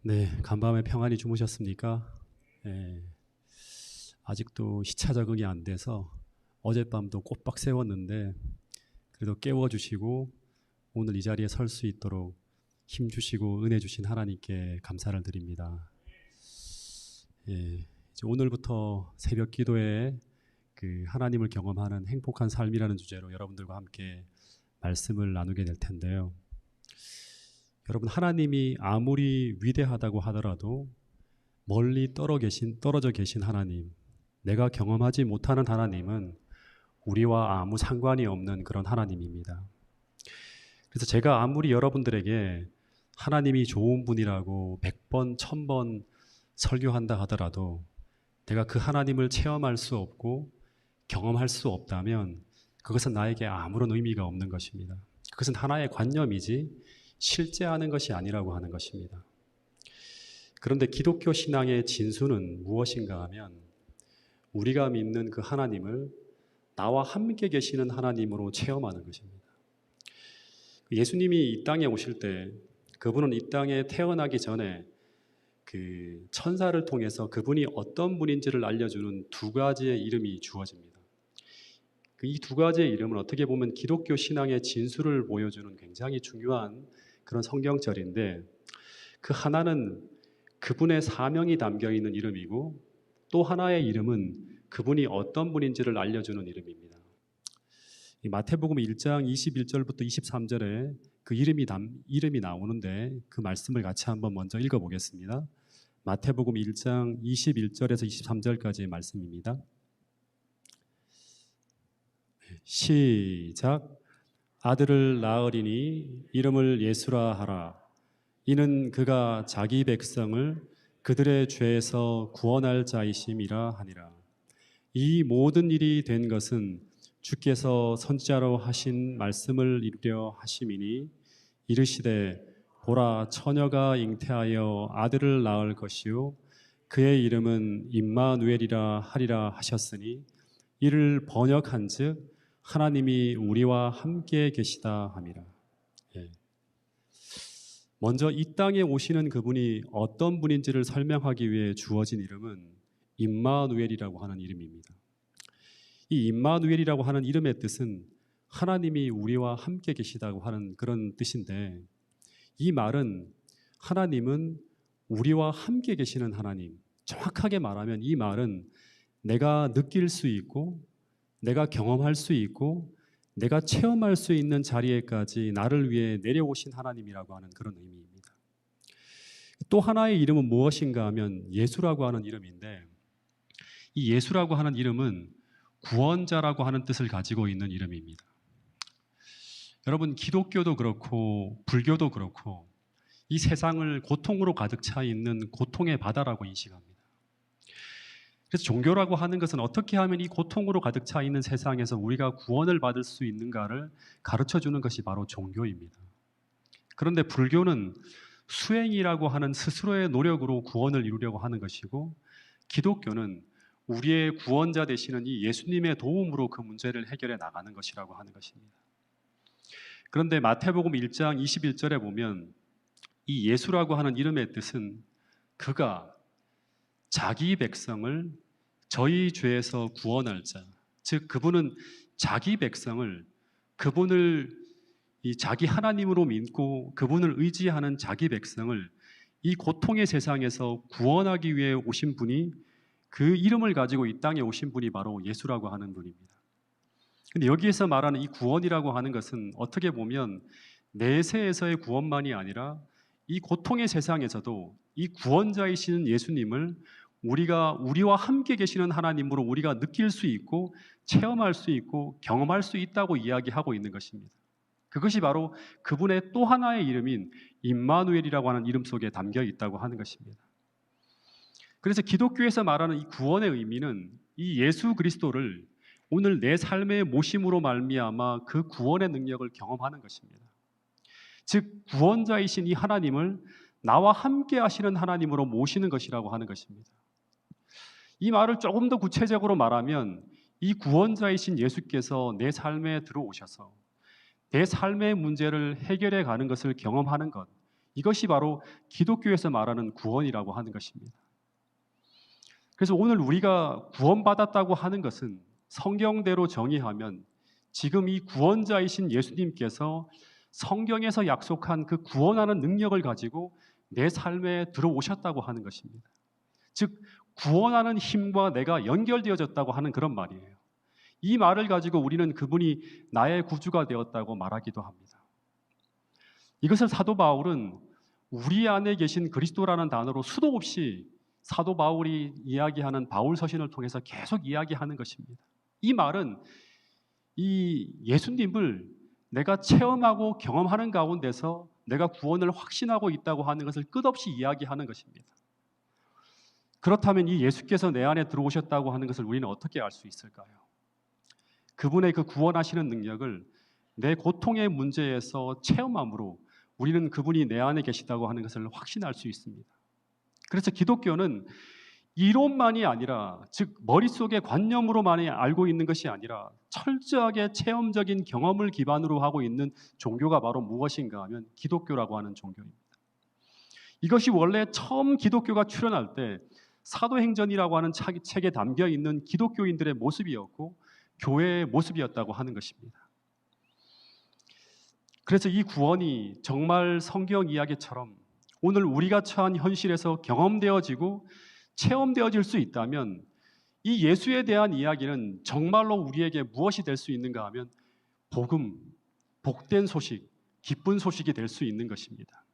네, 간밤에 평안히 주무셨습니까? 예, 아직도 시차 적응이 안 돼서 어젯밤도 꼬박 세웠는데 그래도 깨워주시고 오늘 이 자리에 설 수 있도록 힘 주시고 은혜 주신 하나님께 감사를 드립니다. 예, 이제 오늘부터 새벽 기도에 그 하나님을 경험하는 행복한 삶이라는 주제로 여러분들과 함께 말씀을 나누게 될 텐데요. 여러분, 하나님이 아무리 위대하다고 하더라도 멀리 떨어져 계신 하나님, 내가 경험하지 못하는 하나님은 우리와 아무 상관이 없는 그런 하나님입니다. 그래서 제가 아무리 여러분들에게 하나님이 좋은 분이라고 100번, 1000번 설교한다 하더라도 내가 그 하나님을 체험할 수 없고 경험할 수 없다면 그것은 나에게 아무런 의미가 없는 것입니다. 그것은 하나의 관념이지 실제하는 것이 아니라고 하는 것입니다. 그런데 기독교 신앙의 진수는 무엇인가 하면 우리가 믿는 그 하나님을 나와 함께 계시는 하나님으로 체험하는 것입니다. 예수님이 이 땅에 오실 때 그분은 이 땅에 태어나기 전에 그 천사를 통해서 그분이 어떤 분인지를 알려주는 두 가지의 이름이 주어집니다. 이 두 가지의 이름은 어떻게 보면 기독교 신앙의 진수를 보여주는 굉장히 중요한 그런 성경절인데, 그 하나는 그분의 사명이 담겨 있는 이름이고 또 하나의 이름은 그분이 어떤 분인지를 알려주는 이름입니다. 이 마태복음 1장 21절부터 23절에 그 이름이 나오는데 그 말씀을 같이 한번 먼저 읽어보겠습니다. 마태복음 1장 21절에서 23절까지의 말씀입니다. 시작. 아들을 낳으리니 이름을 예수라 하라. 이는 그가 자기 백성을 그들의 죄에서 구원할 자이심이라 하니라. 이 모든 일이 된 것은 주께서 선지자로 하신 말씀을 이루려 하심이니, 이르시되 보라, 처녀가 잉태하여 아들을 낳을 것이요 그의 이름은 임마누엘이라 하리라 하셨으니, 이를 번역한즉 하나님이 우리와 함께 계시다 함이라. 예. 먼저 이 땅에 오시는 그분이 어떤 분인지를 설명하기 위해 주어진 이름은 임마누엘이라고 하는 이름입니다. 이 임마누엘이라고 하는 이름의 뜻은 하나님이 우리와 함께 계시다고 하는 그런 뜻인데, 이 말은 하나님은 우리와 함께 계시는 하나님, 정확하게 말하면 이 말은 내가 느낄 수 있고 내가 경험할 수 있고 내가 체험할 수 있는 자리에까지 나를 위해 내려오신 하나님이라고 하는 그런 의미입니다. 또 하나의 이름은 무엇인가 하면 예수라고 하는 이름인데, 이 예수라고 하는 이름은 구원자라고 하는 뜻을 가지고 있는 이름입니다. 여러분, 기독교도 그렇고 불교도 그렇고 이 세상을 고통으로 가득 차 있는 고통의 바다라고 인식합니다. 그래서 종교라고 하는 것은 어떻게 하면 이 고통으로 가득 차 있는 세상에서 우리가 구원을 받을 수 있는가를 가르쳐주는 것이 바로 종교입니다. 그런데 불교는 수행이라고 하는 스스로의 노력으로 구원을 이루려고 하는 것이고, 기독교는 우리의 구원자 되시는 이 예수님의 도움으로 그 문제를 해결해 나가는 것이라고 하는 것입니다. 그런데 마태복음 1장 21절에 보면 이 예수라고 하는 이름의 뜻은 그가 자기 백성을 저희 죄에서 구원할 자, 즉 그분은 자기 백성을, 그분을 이 자기 하나님으로 믿고 그분을 의지하는 자기 백성을 이 고통의 세상에서 구원하기 위해 오신 분이, 그 이름을 가지고 이 땅에 오신 분이 바로 예수라고 하는 분입니다. 근데 여기에서 말하는 이 구원이라고 하는 것은 어떻게 보면 내세에서의 구원만이 아니라 이 고통의 세상에서도 이 구원자이신 예수님을 우리와 함께 계시는 하나님으로 우리가 느낄 수 있고 체험할 수 있고 경험할 수 있다고 이야기하고 있는 것입니다. 그것이 바로 그분의 또 하나의 이름인 임마누엘이라고 하는 이름 속에 담겨 있다고 하는 것입니다. 그래서 기독교에서 말하는 이 구원의 의미는 이 예수 그리스도를 오늘 내 삶의 모심으로 말미암아 그 구원의 능력을 경험하는 것입니다. 즉 구원자이신 이 하나님을 나와 함께 하시는 하나님으로 모시는 것이라고 하는 것입니다. 이 말을 조금 더 구체적으로 말하면 이 구원자이신 예수께서 내 삶에 들어오셔서 내 삶의 문제를 해결해 가는 것을 경험하는 것, 이것이 바로 기독교에서 말하는 구원이라고 하는 것입니다. 그래서 오늘 우리가 구원받았다고 하는 것은 성경대로 정의하면 지금 이 구원자이신 예수님께서 성경에서 약속한 그 구원하는 능력을 가지고 내 삶에 들어오셨다고 하는 것입니다. 즉 구원하는 힘과 내가 연결되어졌다고 하는 그런 말이에요. 이 말을 가지고 우리는 그분이 나의 구주가 되었다고 말하기도 합니다. 이것을 사도 바울은 우리 안에 계신 그리스도라는 단어로 수도 없이 사도 바울이 이야기하는 바울 서신을 통해서 계속 이야기하는 것입니다. 이 말은 이 예수님을 내가 체험하고 경험하는 가운데서 내가 구원을 확신하고 있다고 하는 것을 끝없이 이야기하는 것입니다. 그렇다면 이 예수께서 내 안에 들어오셨다고 하는 것을 우리는 어떻게 알 수 있을까요? 그분의 그 구원하시는 능력을 내 고통의 문제에서 체험함으로 우리는 그분이 내 안에 계시다고 하는 것을 확신할 수 있습니다. 그래서 기독교는 이론만이 아니라, 즉 머릿속의 관념으로만 알고 있는 것이 아니라 철저하게 체험적인 경험을 기반으로 하고 있는 종교가 바로 무엇인가 하면 기독교라고 하는 종교입니다. 이것이 원래 처음 기독교가 출현할 때 사도행전이라고 하는 책에 담겨 있는 기독교인들의 모습이었고 교회의 모습이었다고 하는 것입니다. 그래서 이 구원이 정말 성경 이야기처럼 오늘 우리가 처한 현실에서 경험되어지고 체험되어질 수 있다면 이 예수에 대한 이야기는 정말로 우리에게 무엇이 될 수 있는가 하면 복음, 복된 소식, 기쁜 소식이 될 수 있는 것입니다.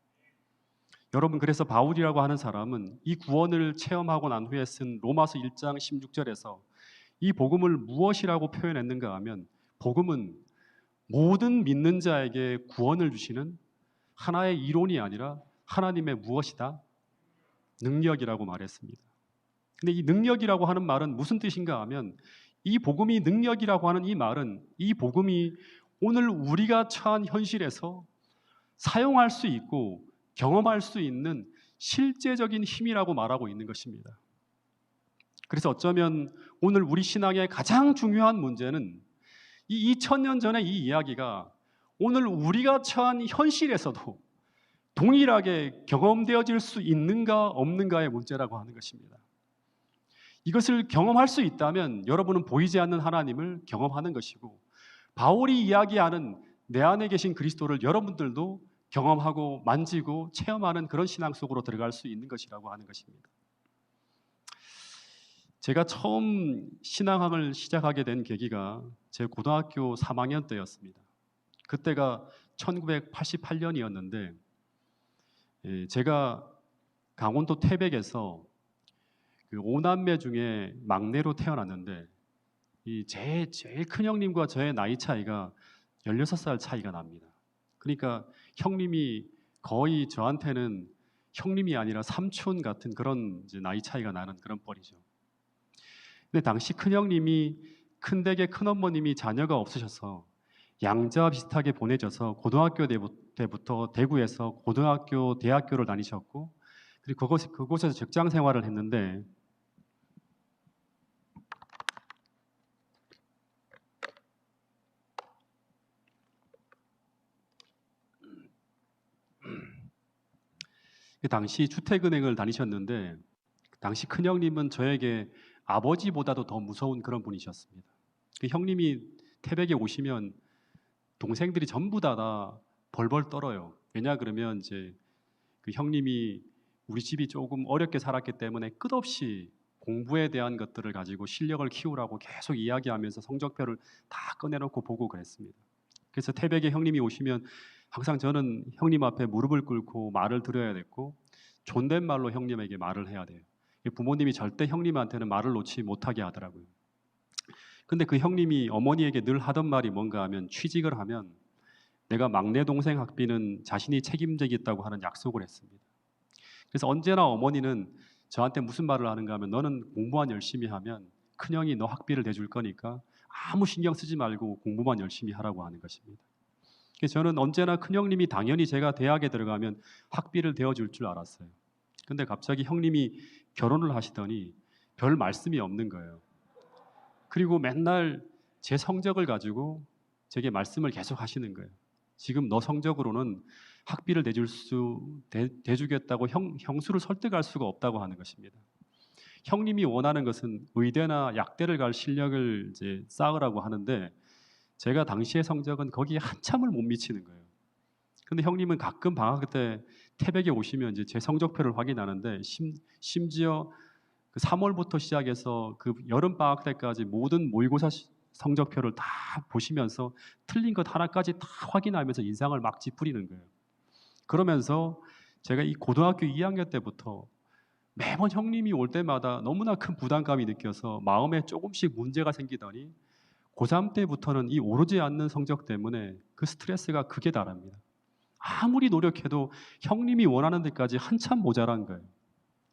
여러분, 그래서 바울이라고 하는 사람은 이 구원을 체험하고 난 후에 쓴 로마서 1장 16절에서 이 복음을 무엇이라고 표현했는가 하면 복음은 모든 믿는 자에게 구원을 주시는 하나의 이론이 아니라 하나님의 무엇이다? 능력이라고 말했습니다. 근데 이 능력이라고 하는 말은 무슨 뜻인가 하면 이 복음이 능력이라고 하는 이 말은 이 복음이 오늘 우리가 처한 현실에서 사용할 수 있고 경험할 수 있는 실제적인 힘이라고 말하고 있는 것입니다. 그래서 어쩌면 오늘 우리 신앙의 가장 중요한 문제는 이 2000년 전의 이 이야기가 오늘 우리가 처한 현실에서도 동일하게 경험되어질 수 있는가 없는가의 문제라고 하는 것입니다. 이것을 경험할 수 있다면 여러분은 보이지 않는 하나님을 경험하는 것이고 바울이 이야기하는 내 안에 계신 그리스도를 여러분들도 경험하고 만지고 체험하는 그런 신앙 속으로 들어갈 수 있는 것이라고 하는 것입니다. 제가 처음 신앙학을 시작하게 된 계기가 제 고등학교 3학년 때였습니다. 그때가 1988년이었는데 제가 강원도 태백에서 그 5남매 중에 막내로 태어났는데 제일 큰 형님과 저의 나이 차이가 16살 차이가 납니다. 그러니까 형님이 거의 저한테는 형님이 아니라 삼촌 같은 그런 이제 나이 차이가 나는 그런 뻘이죠. 근데 당시 큰형님이 큰댁의 큰어머님이 자녀가 없으셔서 양자 비슷하게 보내져서 고등학교 때부터 대구에서 고등학교, 대학교를 다니셨고 그리고 그곳에서 직장 생활을 했는데 당시 주택은행을 다니셨는데 당시 큰형님은 저에게 아버지보다도 더 무서운 그런 분이셨습니다. 그 형님이 태백에 오시면 동생들이 전부 다 벌벌 떨어요. 왜냐 그러면 이제 그 형님이 우리 집이 조금 어렵게 살았기 때문에 끝없이 공부에 대한 것들을 가지고 실력을 키우라고 계속 이야기하면서 성적표를 다 꺼내놓고 보고 그랬습니다. 그래서 태백에 형님이 오시면 항상 저는 형님 앞에 무릎을 꿇고 말을 드려야 됐고 존댓말로 형님에게 말을 해야 돼요. 부모님이 절대 형님한테는 말을 놓지 못하게 하더라고요. 근데 그 형님이 어머니에게 늘 하던 말이 뭔가 하면 취직을 하면 내가 막내 동생 학비는 자신이 책임지겠다고 하는 약속을 했습니다. 그래서 언제나 어머니는 저한테 무슨 말을 하는가 하면 너는 공부만 열심히 하면 큰형이 너 학비를 대줄 거니까 아무 신경 쓰지 말고 공부만 열심히 하라고 하는 것입니다. 그래서 저는 언제나 큰형님이 당연히 제가 대학에 들어가면 학비를 대어줄 줄 알았어요. 근데 갑자기 형님이 결혼을 하시더니 별 말씀이 없는 거예요. 그리고 맨날 제 성적을 가지고 제게 말씀을 계속 하시는 거예요. 지금 너 성적으로는 학비를 대주겠다고 형수를 설득할 수가 없다고 하는 것입니다. 형님이 원하는 것은 의대나 약대를 갈 실력을 이제 쌓으라고 하는데 제가 당시의 성적은 거기에 한참을 못 미치는 거예요. 근데 형님은 가끔 방학 때 태백에 오시면 이제 제 성적표를 확인하는데 심지어 그 3월부터 시작해서 그 여름 방학 때까지 모든 모의고사 성적표를 다 보시면서 틀린 것 하나까지 다 확인하면서 인상을 막 찌푸리는 거예요. 그러면서 제가 이 고등학교 2학년 때부터 매번 형님이 올 때마다 너무나 큰 부담감이 느껴서 마음에 조금씩 문제가 생기더니 고3 때부터는 이 오르지 않는 성적 때문에 그 스트레스가 극에 달합니다. 아무리 노력해도 형님이 원하는 데까지 한참 모자란 거예요.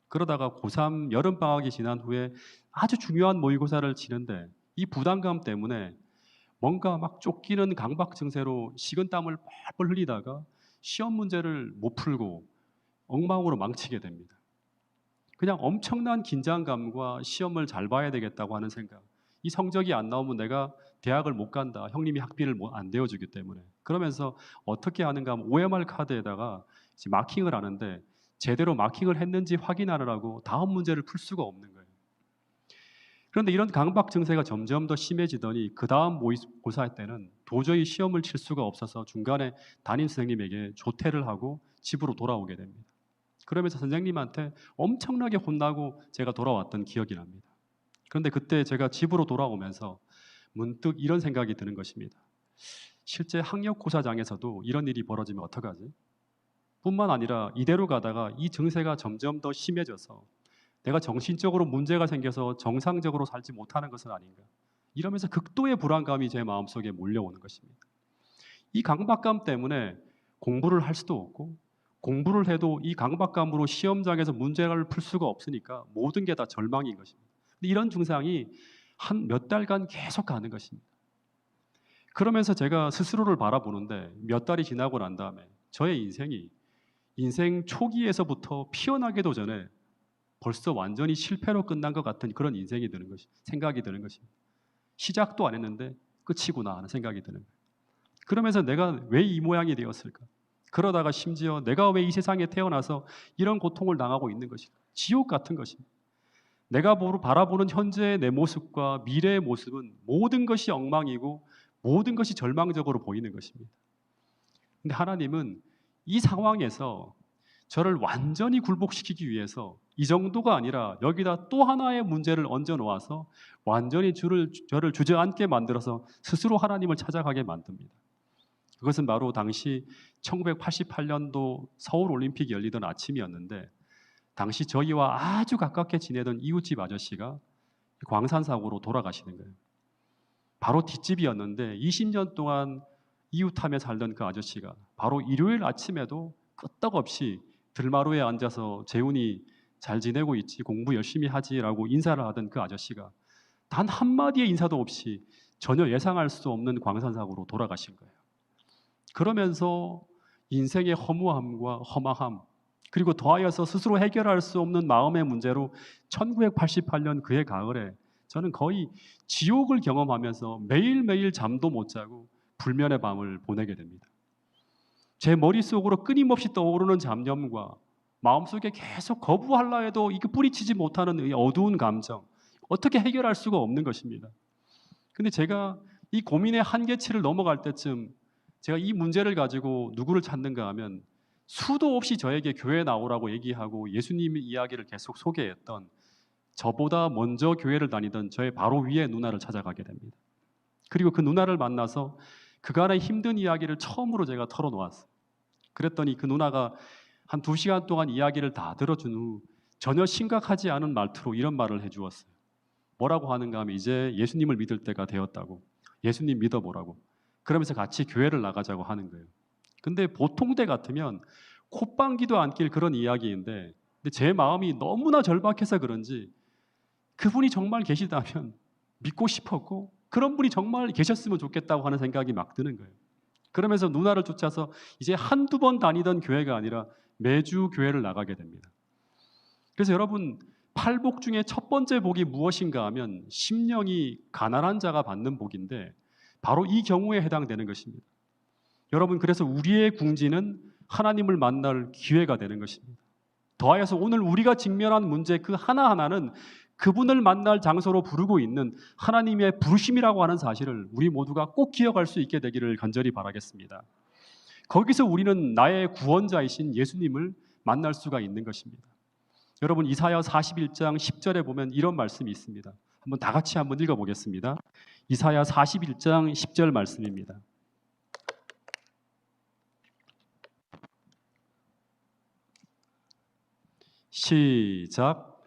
그러다가 고3 여름방학이 지난 후에 아주 중요한 모의고사를 치는데 이 부담감 때문에 뭔가 막 쫓기는 강박 증세로 식은땀을 뻘뻘 흘리다가 시험 문제를 못 풀고 엉망으로 망치게 됩니다. 그냥 엄청난 긴장감과 시험을 잘 봐야 되겠다고 하는 생각. 이 성적이 안 나오면 내가 대학을 못 간다. 형님이 학비를 안 대어주기 때문에. 그러면서 어떻게 하는가 하면 OMR 카드에다가 마킹을 하는데 제대로 마킹을 했는지 확인하느라고 다음 문제를 풀 수가 없는 거예요. 그런데 이런 강박 증세가 점점 더 심해지더니 그 다음 모의고사 때는 도저히 시험을 칠 수가 없어서 중간에 담임 선생님에게 조퇴를 하고 집으로 돌아오게 됩니다. 그러면서 선생님한테 엄청나게 혼나고 제가 돌아왔던 기억이 납니다. 그런데 그때 제가 집으로 돌아오면서 문득 이런 생각이 드는 것입니다. 실제 학력고사장에서도 이런 일이 벌어지면 어떡하지? 뿐만 아니라 이대로 가다가 이 증세가 점점 더 심해져서 내가 정신적으로 문제가 생겨서 정상적으로 살지 못하는 것은 아닌가? 이러면서 극도의 불안감이 제 마음속에 몰려오는 것입니다. 이 강박감 때문에 공부를 할 수도 없고 공부를 해도 이 강박감으로 시험장에서 문제를 풀 수가 없으니까 모든 게 다 절망인 것입니다. 이런 증상이 한 몇 달간 계속 가는 것입니다. 그러면서 제가 스스로를 바라보는데 몇 달이 지나고 난 다음에 저의 인생이 인생 초기에서부터 피어나기도 전에 벌써 완전히 실패로 끝난 것 같은 그런 인생이 드는 것이 생각이 드는 것입니다. 시작도 안 했는데 끝이구나 하는 생각이 드는 거예요. 그러면서 내가 왜 이 모양이 되었을까? 그러다가 심지어 내가 왜 이 세상에 태어나서 이런 고통을 당하고 있는 것일까? 지옥 같은 것입니다. 내가 바라보는 현재의 내 모습과 미래의 모습은 모든 것이 엉망이고 모든 것이 절망적으로 보이는 것입니다. 근데 하나님은 이 상황에서 저를 완전히 굴복시키기 위해서 이 정도가 아니라 여기다 또 하나의 문제를 얹어 놓아서 완전히 저를 주저앉게 만들어서 스스로 하나님을 찾아가게 만듭니다. 그것은 바로 당시 1988년도 서울올림픽이 열리던 아침이었는데 당시 저희와 아주 가깝게 지내던 이웃집 아저씨가 광산사고로 돌아가시는 거예요. 바로 뒷집이었는데 20년 동안 이웃하며 살던 그 아저씨가 바로 일요일 아침에도 끄떡없이 들마루에 앉아서 재훈이 잘 지내고 있지, 공부 열심히 하지라고 인사를 하던 그 아저씨가 단 한마디의 인사도 없이 전혀 예상할 수 없는 광산사고로 돌아가신 거예요. 그러면서 인생의 허무함과 허망함 그리고 더하여서 스스로 해결할 수 없는 마음의 문제로 1988년 그해 가을에 저는 거의 지옥을 경험하면서 매일매일 잠도 못 자고 불면의 밤을 보내게 됩니다. 제 머릿속으로 끊임없이 떠오르는 잡념과 마음속에 계속 거부하려 해도 이게 뿌리치지 못하는 이 어두운 감정 어떻게 해결할 수가 없는 것입니다. 근데 제가 이 고민의 한계치를 넘어갈 때쯤 제가 이 문제를 가지고 누구를 찾는가 하면 수도 없이 저에게 교회에 나오라고 얘기하고 예수님 이야기를 계속 소개했던 저보다 먼저 교회를 다니던 저의 바로 위에 누나를 찾아가게 됩니다. 그리고 그 누나를 만나서 그간의 힘든 이야기를 처음으로 제가 털어놓았어요. 그랬더니 그 누나가 한 2시간 동안 이야기를 다 들어준 후 전혀 심각하지 않은 말투로 이런 말을 해주었어요. 뭐라고 하는가 하면 이제 예수님을 믿을 때가 되었다고. 예수님 믿어보라고. 그러면서 같이 교회를 나가자고 하는 거예요. 근데 보통 때 같으면 콧방귀도 안 낄 그런 이야기인데 근데 제 마음이 너무나 절박해서 그런지 그분이 정말 계시다면 믿고 싶었고 그런 분이 정말 계셨으면 좋겠다고 하는 생각이 막 드는 거예요. 그러면서 누나를 쫓아서 이제 한두 번 다니던 교회가 아니라 매주 교회를 나가게 됩니다. 그래서 여러분 팔복 중에 첫 번째 복이 무엇인가 하면 심령이 가난한 자가 받는 복인데 바로 이 경우에 해당되는 것입니다. 여러분, 그래서 우리의 궁지는 하나님을 만날 기회가 되는 것입니다. 더하여서 오늘 우리가 직면한 문제 그 하나하나는 그분을 만날 장소로 부르고 있는 하나님의 부르심이라고 하는 사실을 우리 모두가 꼭 기억할 수 있게 되기를 간절히 바라겠습니다. 거기서 우리는 나의 구원자이신 예수님을 만날 수가 있는 것입니다. 여러분, 이사야 41장 10절에 보면 이런 말씀이 있습니다. 한번 다 같이 한번 읽어보겠습니다. 이사야 41장 10절 말씀입니다. 시작.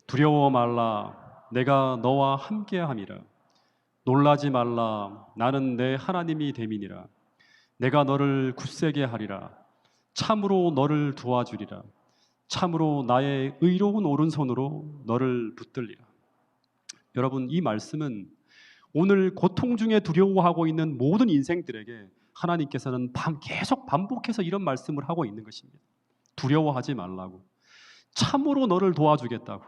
두려워 말라, 내가 너와 함께함이라. 놀라지 말라, 나는 내 하나님이 됨이니라. 내가 너를 굳세게 하리라. 참으로 너를 도와주리라. 참으로 나의 의로운 오른손으로 너를 붙들리라. 여러분, 이 말씀은 오늘 고통 중에 두려워하고 있는 모든 인생들에게 하나님께서는 계속 반복해서 이런 말씀을 하고 있는 것입니다. 두려워하지 말라고. 참으로 너를 도와주겠다고.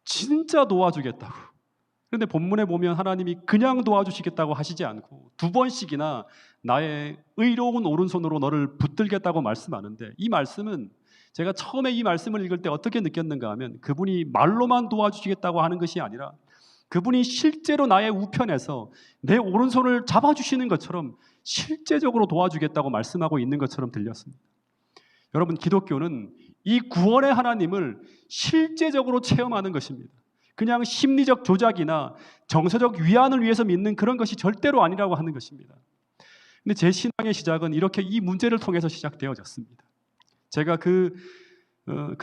진짜 도와주겠다고. 그런데 본문에 보면 하나님이 그냥 도와주시겠다고 하시지 않고 두 번씩이나 나의 의로운 오른손으로 너를 붙들겠다고 말씀하는데, 이 말씀은 제가 처음에 이 말씀을 읽을 때 어떻게 느꼈는가 하면 그분이 말로만 도와주시겠다고 하는 것이 아니라 그분이 실제로 나의 우편에서 내 오른손을 잡아주시는 것처럼 실제적으로 도와주겠다고 말씀하고 있는 것처럼 들렸습니다. 여러분, 기독교는 이 구원의 하나님을 실제적으로 체험하는 것입니다. 그냥 심리적 조작이나 정서적 위안을 위해서 믿는 그런 것이 절대로 아니라고 하는 것입니다. 근데 제 신앙의 시작은 이렇게 이 문제를 통해서 시작되어졌습니다. 제가 그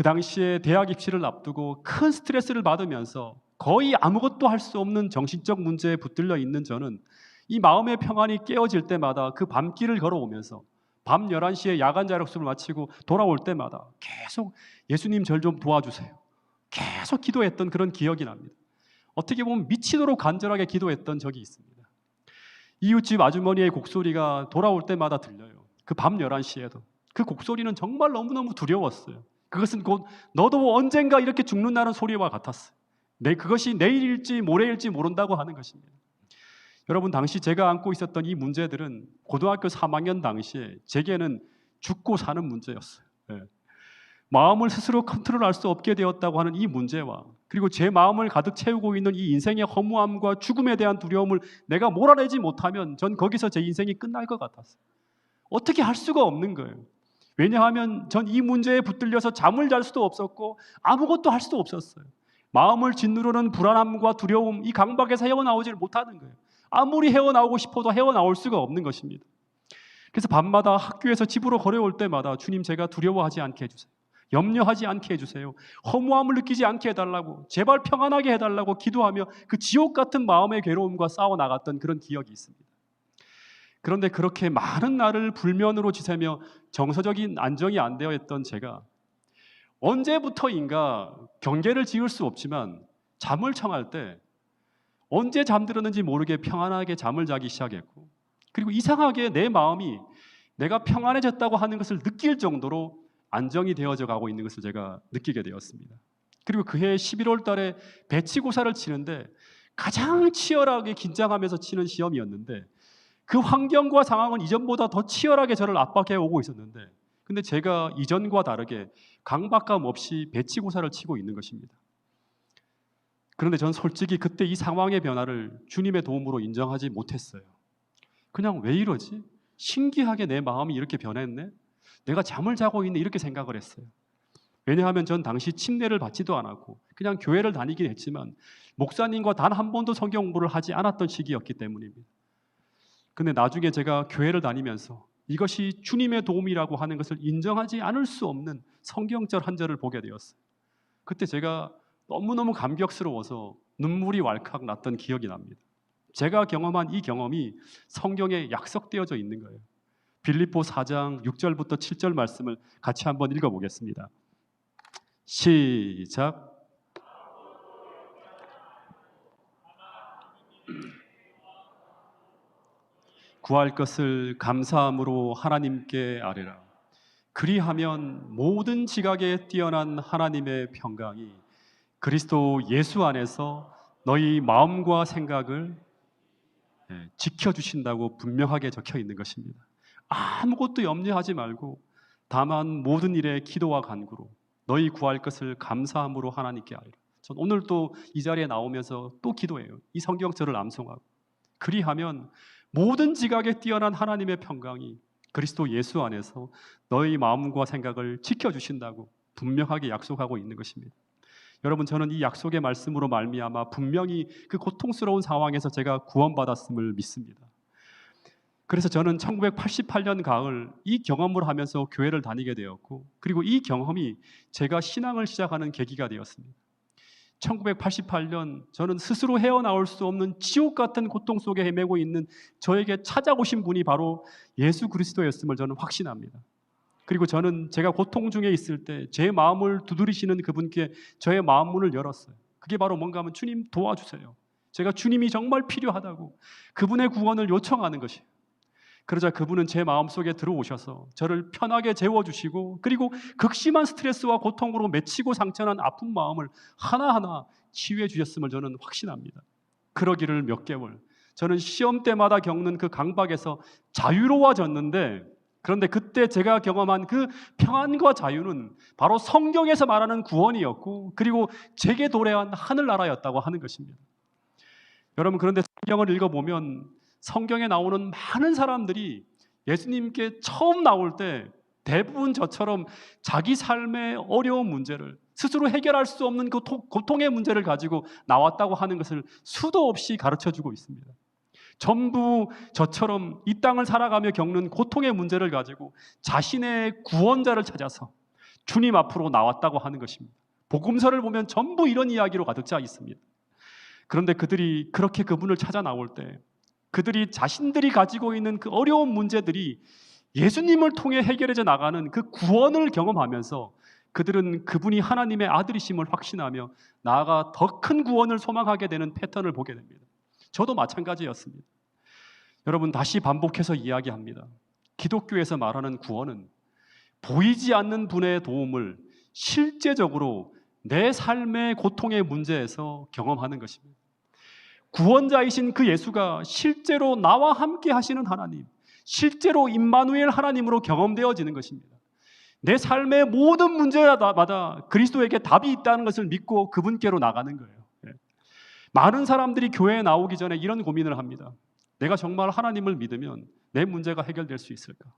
당시에 대학 입시를 앞두고 큰 스트레스를 받으면서 거의 아무것도 할 수 없는 정신적 문제에 붙들려 있는 저는 이 마음의 평안이 깨어질 때마다 그 밤길을 걸어오면서 밤 11시에 야간 자력수를 마치고 돌아올 때마다 계속 예수님 절 좀 도와주세요. 계속 기도했던 그런 기억이 납니다. 어떻게 보면 미치도록 간절하게 기도했던 적이 있습니다. 이웃집 아주머니의 곡소리가 돌아올 때마다 들려요. 그 밤 11시에도. 그 곡소리는 정말 너무너무 두려웠어요. 그것은 곧 너도 언젠가 이렇게 죽는다는 소리와 같았어요. 그것이 내일일지 모레일지 모른다고 하는 것입니다. 여러분, 당시 제가 안고 있었던 이 문제들은 고등학교 3학년 당시에 제게는 죽고 사는 문제였어요. 마음을 스스로 컨트롤할 수 없게 되었다고 하는 이 문제와, 그리고 제 마음을 가득 채우고 있는 이 인생의 허무함과 죽음에 대한 두려움을 내가 몰아내지 못하면 전 거기서 제 인생이 끝날 것 같았어요. 어떻게 할 수가 없는 거예요. 왜냐하면 전 이 문제에 붙들려서 잠을 잘 수도 없었고 아무것도 할 수도 없었어요. 마음을 짓누르는 불안함과 두려움, 이 강박에서 헤어나오질 못하는 거예요. 아무리 헤어나오고 싶어도 헤어나올 수가 없는 것입니다. 그래서 밤마다 학교에서 집으로 걸어올 때마다 주님, 제가 두려워하지 않게 해주세요. 염려하지 않게 해주세요. 허무함을 느끼지 않게 해달라고, 제발 평안하게 해달라고 기도하며 그 지옥 같은 마음의 괴로움과 싸워 나갔던 그런 기억이 있습니다. 그런데 그렇게 많은 날을 불면으로 지새며 정서적인 안정이 안 되어 있던 제가 언제부터인가 경계를 지을 수 없지만 잠을 청할 때 언제 잠들었는지 모르게 평안하게 잠을 자기 시작했고, 그리고 이상하게 내 마음이 내가 평안해졌다고 하는 것을 느낄 정도로 안정이 되어져 가고 있는 것을 제가 느끼게 되었습니다. 그리고 그해 11월 달에 배치고사를 치는데 가장 치열하게 긴장하면서 치는 시험이었는데, 그 환경과 상황은 이전보다 더 치열하게 저를 압박해 오고 있었는데, 근데 제가 이전과 다르게 강박감 없이 배치고사를 치고 있는 것입니다. 그런데 전 솔직히 그때 이 상황의 변화를 주님의 도움으로 인정하지 못했어요. 그냥 왜 이러지? 신기하게 내 마음이 이렇게 변했네? 내가 잠을 자고 있네? 이렇게 생각을 했어요. 왜냐하면 전 당시 침례를 받지도 않았고 그냥 교회를 다니긴 했지만 목사님과 단 한 번도 성경 공부를 하지 않았던 시기였기 때문입니다. 근데 나중에 제가 교회를 다니면서 이것이 주님의 도움이라고 하는 것을 인정하지 않을 수 없는 성경절 한 절을 보게 되었어요. 그때 제가 너무너무 감격스러워서 눈물이 왈칵 났던 기억이 납니다. 제가 경험한 이 경험이 성경에 약속되어져 있는 거예요. 빌립보 4장 6절부터 7절 말씀을 같이 한번 읽어보겠습니다. 시작. 구할 것을 감사함으로 하나님께 아뢰라. 그리하면 모든 지각에 뛰어난 하나님의 평강이 그리스도 예수 안에서 너희 마음과 생각을 지켜주신다고 분명하게 적혀 있는 것입니다. 아무것도 염려하지 말고 다만 모든 일에 기도와 간구로 너희 구할 것을 감사함으로 하나님께 아뢰라. 전 오늘 또 이 자리에 나오면서 또 기도해요. 이 성경절을 암송하고. 그리하면 모든 지각에 뛰어난 하나님의 평강이 그리스도 예수 안에서 너희 마음과 생각을 지켜주신다고 분명하게 약속하고 있는 것입니다. 여러분, 저는 이 약속의 말씀으로 말미암아 분명히 그 고통스러운 상황에서 제가 구원받았음을 믿습니다. 그래서 저는 1988년 가을 이 경험을 하면서 교회를 다니게 되었고, 그리고 이 경험이 제가 신앙을 시작하는 계기가 되었습니다. 1988년 저는 스스로 헤어나올 수 없는 지옥 같은 고통 속에 헤매고 있는 저에게 찾아오신 분이 바로 예수 그리스도였음을 저는 확신합니다. 그리고 저는 제가 고통 중에 있을 때 제 마음을 두드리시는 그분께 저의 마음 문을 열었어요. 그게 바로 뭔가 하면 주님 도와주세요. 제가 주님이 정말 필요하다고 그분의 구원을 요청하는 것이에요. 그러자 그분은 제 마음속에 들어오셔서 저를 편하게 재워주시고, 그리고 극심한 스트레스와 고통으로 맺히고 상처난 아픈 마음을 하나하나 치유해 주셨음을 저는 확신합니다. 그러기를 몇 개월, 저는 시험 때마다 겪는 그 강박에서 자유로워졌는데, 그런데 그때 제가 경험한 그 평안과 자유는 바로 성경에서 말하는 구원이었고, 그리고 제게 도래한 하늘나라였다고 하는 것입니다. 여러분, 그런데 성경을 읽어보면 성경에 나오는 많은 사람들이 예수님께 처음 나올 때 대부분 저처럼 자기 삶의 어려운 문제를, 스스로 해결할 수 없는 그 고통의 문제를 가지고 나왔다고 하는 것을 수도 없이 가르쳐주고 있습니다. 전부 저처럼 이 땅을 살아가며 겪는 고통의 문제를 가지고 자신의 구원자를 찾아서 주님 앞으로 나왔다고 하는 것입니다. 복음서를 보면 전부 이런 이야기로 가득 차 있습니다. 그런데 그들이 그렇게 그분을 찾아 나올 때 그들이 자신들이 가지고 있는 그 어려운 문제들이 예수님을 통해 해결해져 나가는 그 구원을 경험하면서 그들은 그분이 하나님의 아들이심을 확신하며 나아가 더 큰 구원을 소망하게 되는 패턴을 보게 됩니다. 저도 마찬가지였습니다. 여러분, 다시 반복해서 이야기합니다. 기독교에서 말하는 구원은 보이지 않는 분의 도움을 실제적으로 내 삶의 고통의 문제에서 경험하는 것입니다. 구원자이신 그 예수가 실제로 나와 함께 하시는 하나님, 실제로 임마누엘 하나님으로 경험되어지는 것입니다. 내 삶의 모든 문제마다 그리스도에게 답이 있다는 것을 믿고 그분께로 나가는 거예요. 많은 사람들이 교회에 나오기 전에 이런 고민을 합니다. 내가 정말 하나님을 믿으면 내 문제가 해결될 수 있을까?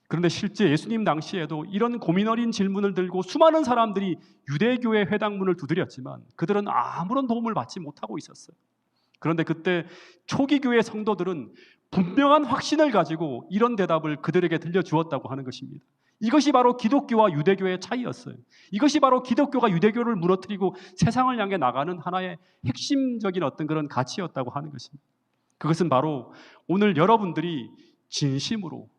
그런데 실제 예수님 당시에도 이런 고민 어린 질문을 들고 수많은 사람들이 유대교회 회당문을 두드렸지만 그들은 아무런 도움을 받지 못하고 있었어요. 그런데 그때 초기 교회 성도들은 분명한 확신을 가지고 이런 대답을 그들에게 들려주었다고 하는 것입니다. 이것이 바로 기독교와 유대교의 차이였어요. 이것이 바로 기독교가 유대교를 무너뜨리고 세상을 향해 나가는 하나의 핵심적인 어떤 그런 가치였다고 하는 것입니다. 그것은 바로 오늘 여러분들이 진심으로,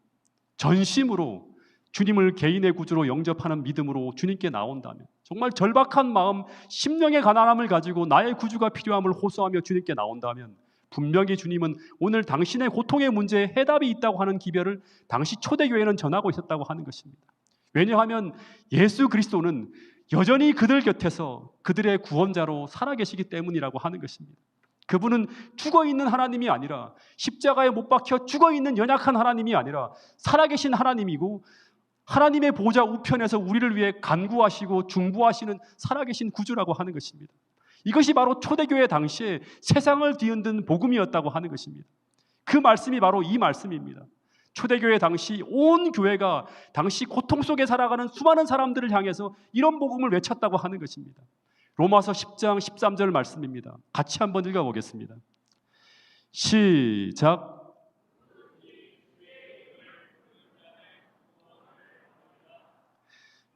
전심으로 주님을 개인의 구주로 영접하는 믿음으로 주님께 나온다면, 정말 절박한 마음, 심령의 가난함을 가지고 나의 구주가 필요함을 호소하며 주님께 나온다면 분명히 주님은 오늘 당신의 고통의 문제에 해답이 있다고 하는 기별을 당시 초대교회는 전하고 있었다고 하는 것입니다. 왜냐하면 예수 그리스도는 여전히 그들 곁에서 그들의 구원자로 살아계시기 때문이라고 하는 것입니다. 그분은 죽어있는 하나님이 아니라, 십자가에 못 박혀 죽어있는 연약한 하나님이 아니라 살아계신 하나님이고, 하나님의 보좌 우편에서 우리를 위해 간구하시고 중보하시는 살아계신 구주라고 하는 것입니다. 이것이 바로 초대교회 당시에 세상을 뒤흔든 복음이었다고 하는 것입니다. 그 말씀이 바로 이 말씀입니다. 초대교회 당시 온 교회가 당시 고통 속에 살아가는 수많은 사람들을 향해서 이런 복음을 외쳤다고 하는 것입니다. 로마서 10장 13절 말씀입니다. 같이 한번 읽어보겠습니다. 시작.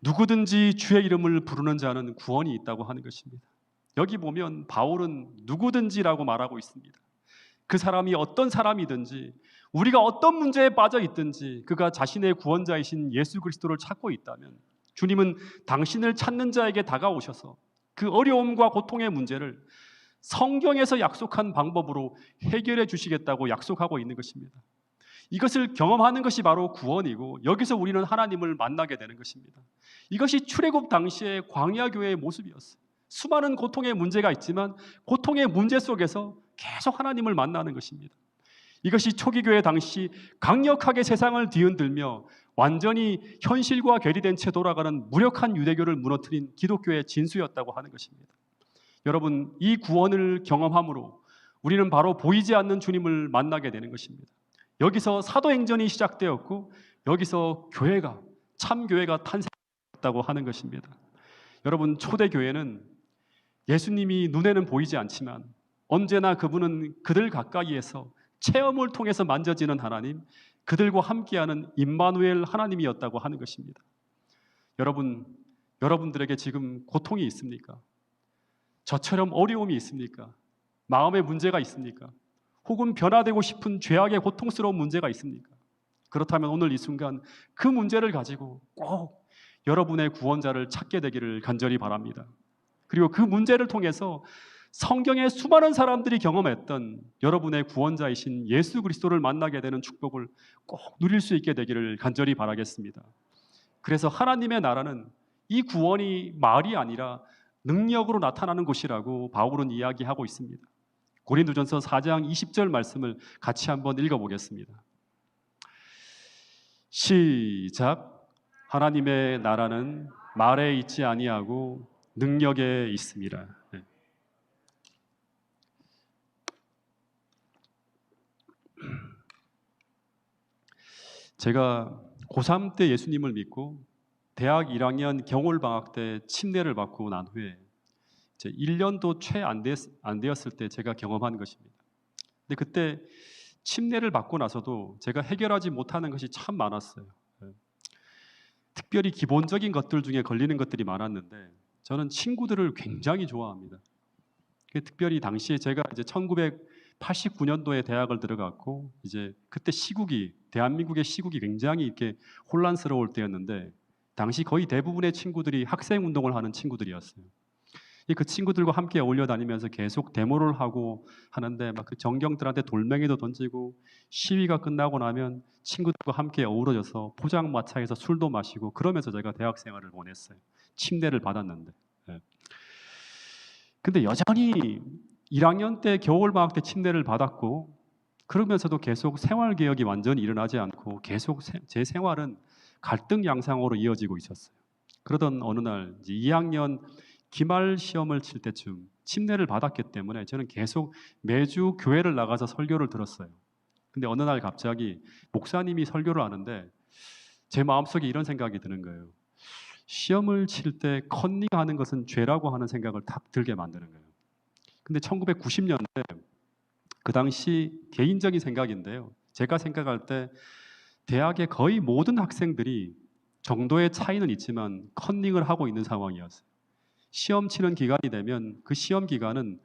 누구든지 주의 이름을 부르는 자는 구원이 있다고 하는 것입니다. 여기 보면 바울은 누구든지라고 말하고 있습니다. 그 사람이 어떤 사람이든지, 우리가 어떤 문제에 빠져 있든지 그가 자신의 구원자이신 예수 그리스도를 찾고 있다면 주님은 당신을 찾는 자에게 다가오셔서 그 어려움과 고통의 문제를 성경에서 약속한 방법으로 해결해 주시겠다고 약속하고 있는 것입니다. 이것을 경험하는 것이 바로 구원이고, 여기서 우리는 하나님을 만나게 되는 것입니다. 이것이 출애굽 당시의 광야 교회의 모습이었어요. 수많은 고통의 문제가 있지만 고통의 문제 속에서 계속 하나님을 만나는 것입니다. 이것이 초기 교회 당시 강력하게 세상을 뒤흔들며 완전히 현실과 괴리된 채 돌아가는 무력한 유대교를 무너뜨린 기독교의 진수였다고 하는 것입니다. 여러분, 이 구원을 경험함으로 우리는 바로 보이지 않는 주님을 만나게 되는 것입니다. 여기서 사도행전이 시작되었고 여기서 교회가, 참 교회가 탄생했다고 하는 것입니다. 여러분, 초대교회는 예수님이 눈에는 보이지 않지만 언제나 그분은 그들 가까이에서 체험을 통해서 만져지는 하나님, 그들과 함께하는 임마누엘 하나님이었다고 하는 것입니다. 여러분, 여러분들에게 지금 고통이 있습니까? 저처럼 어려움이 있습니까? 마음의 문제가 있습니까? 혹은 변화되고 싶은 죄악의 고통스러운 문제가 있습니까? 그렇다면 오늘 이 순간 그 문제를 가지고 꼭 여러분의 구원자를 찾게 되기를 간절히 바랍니다. 그리고 그 문제를 통해서 성경의 수많은 사람들이 경험했던 여러분의 구원자이신 예수 그리스도를 만나게 되는 축복을 꼭 누릴 수 있게 되기를 간절히 바라겠습니다. 그래서 하나님의 나라는 이 구원이 말이 아니라 능력으로 나타나는 곳이라고 바울은 이야기하고 있습니다. 고린도전서 4장 20절 말씀을 같이 한번 읽어보겠습니다. 시작. 하나님의 나라는 말에 있지 아니하고 능력에 있습니다. 네. 제가 고3 때 예수님을 믿고 대학 1학년 겨울방학 때 침례를 받고 난 후에 이제 1년도 채 안 되었을 때 제가 경험한 것입니다. 근데 그때 침례를 받고 나서도 제가 해결하지 못하는 것이 참 많았어요. 특별히 기본적인 것들 중에 걸리는 것들이 많았는데 저는 친구들을 굉장히 좋아합니다. 특별히 당시에 제가 이제 1989년도에 대학을 들어갔고 이제 그때 시국이 대한민국의 시국이 굉장히 이렇게 혼란스러울 때였는데 당시 거의 대부분의 친구들이 학생 운동을 하는 친구들이었어요. 그 친구들과 함께 어울려 다니면서 계속 데모를 하고 하는데 막 그 정경들한테 돌멩이도 던지고 시위가 끝나고 나면 친구들과 함께 어우러져서 포장마차에서 술도 마시고 그러면서 제가 대학 생활을 보냈어요. 침례를 받았는데. 네. 근데 여전히 1학년 때 겨울방학 때 침례를 받았고 그러면서도 계속 생활개혁이 완전히 일어나지 않고 계속 제 생활은 갈등 양상으로 이어지고 있었어요. 그러던 어느 날 이제 2학년 기말 시험을 칠 때쯤 침례를 받았기 때문에 저는 계속 매주 교회를 나가서 설교를 들었어요. 근데 어느 날 갑자기 목사님이 설교를 하는데 제 마음속에 이런 생각이 드는 거예요. 시험을 칠 때 컨닝하는 것은 죄라고 하는 생각을 딱 들게 만드는 거예요. 근데 1990년대 그 당시 개인적인 생각인데요. 제가 생각할 때 대학의 거의 모든 학생들이 정도의 차이는 있지만 컨닝을 하고 있는 상황이었어요. 시험 치는 기간이 되면 그 시험 기간은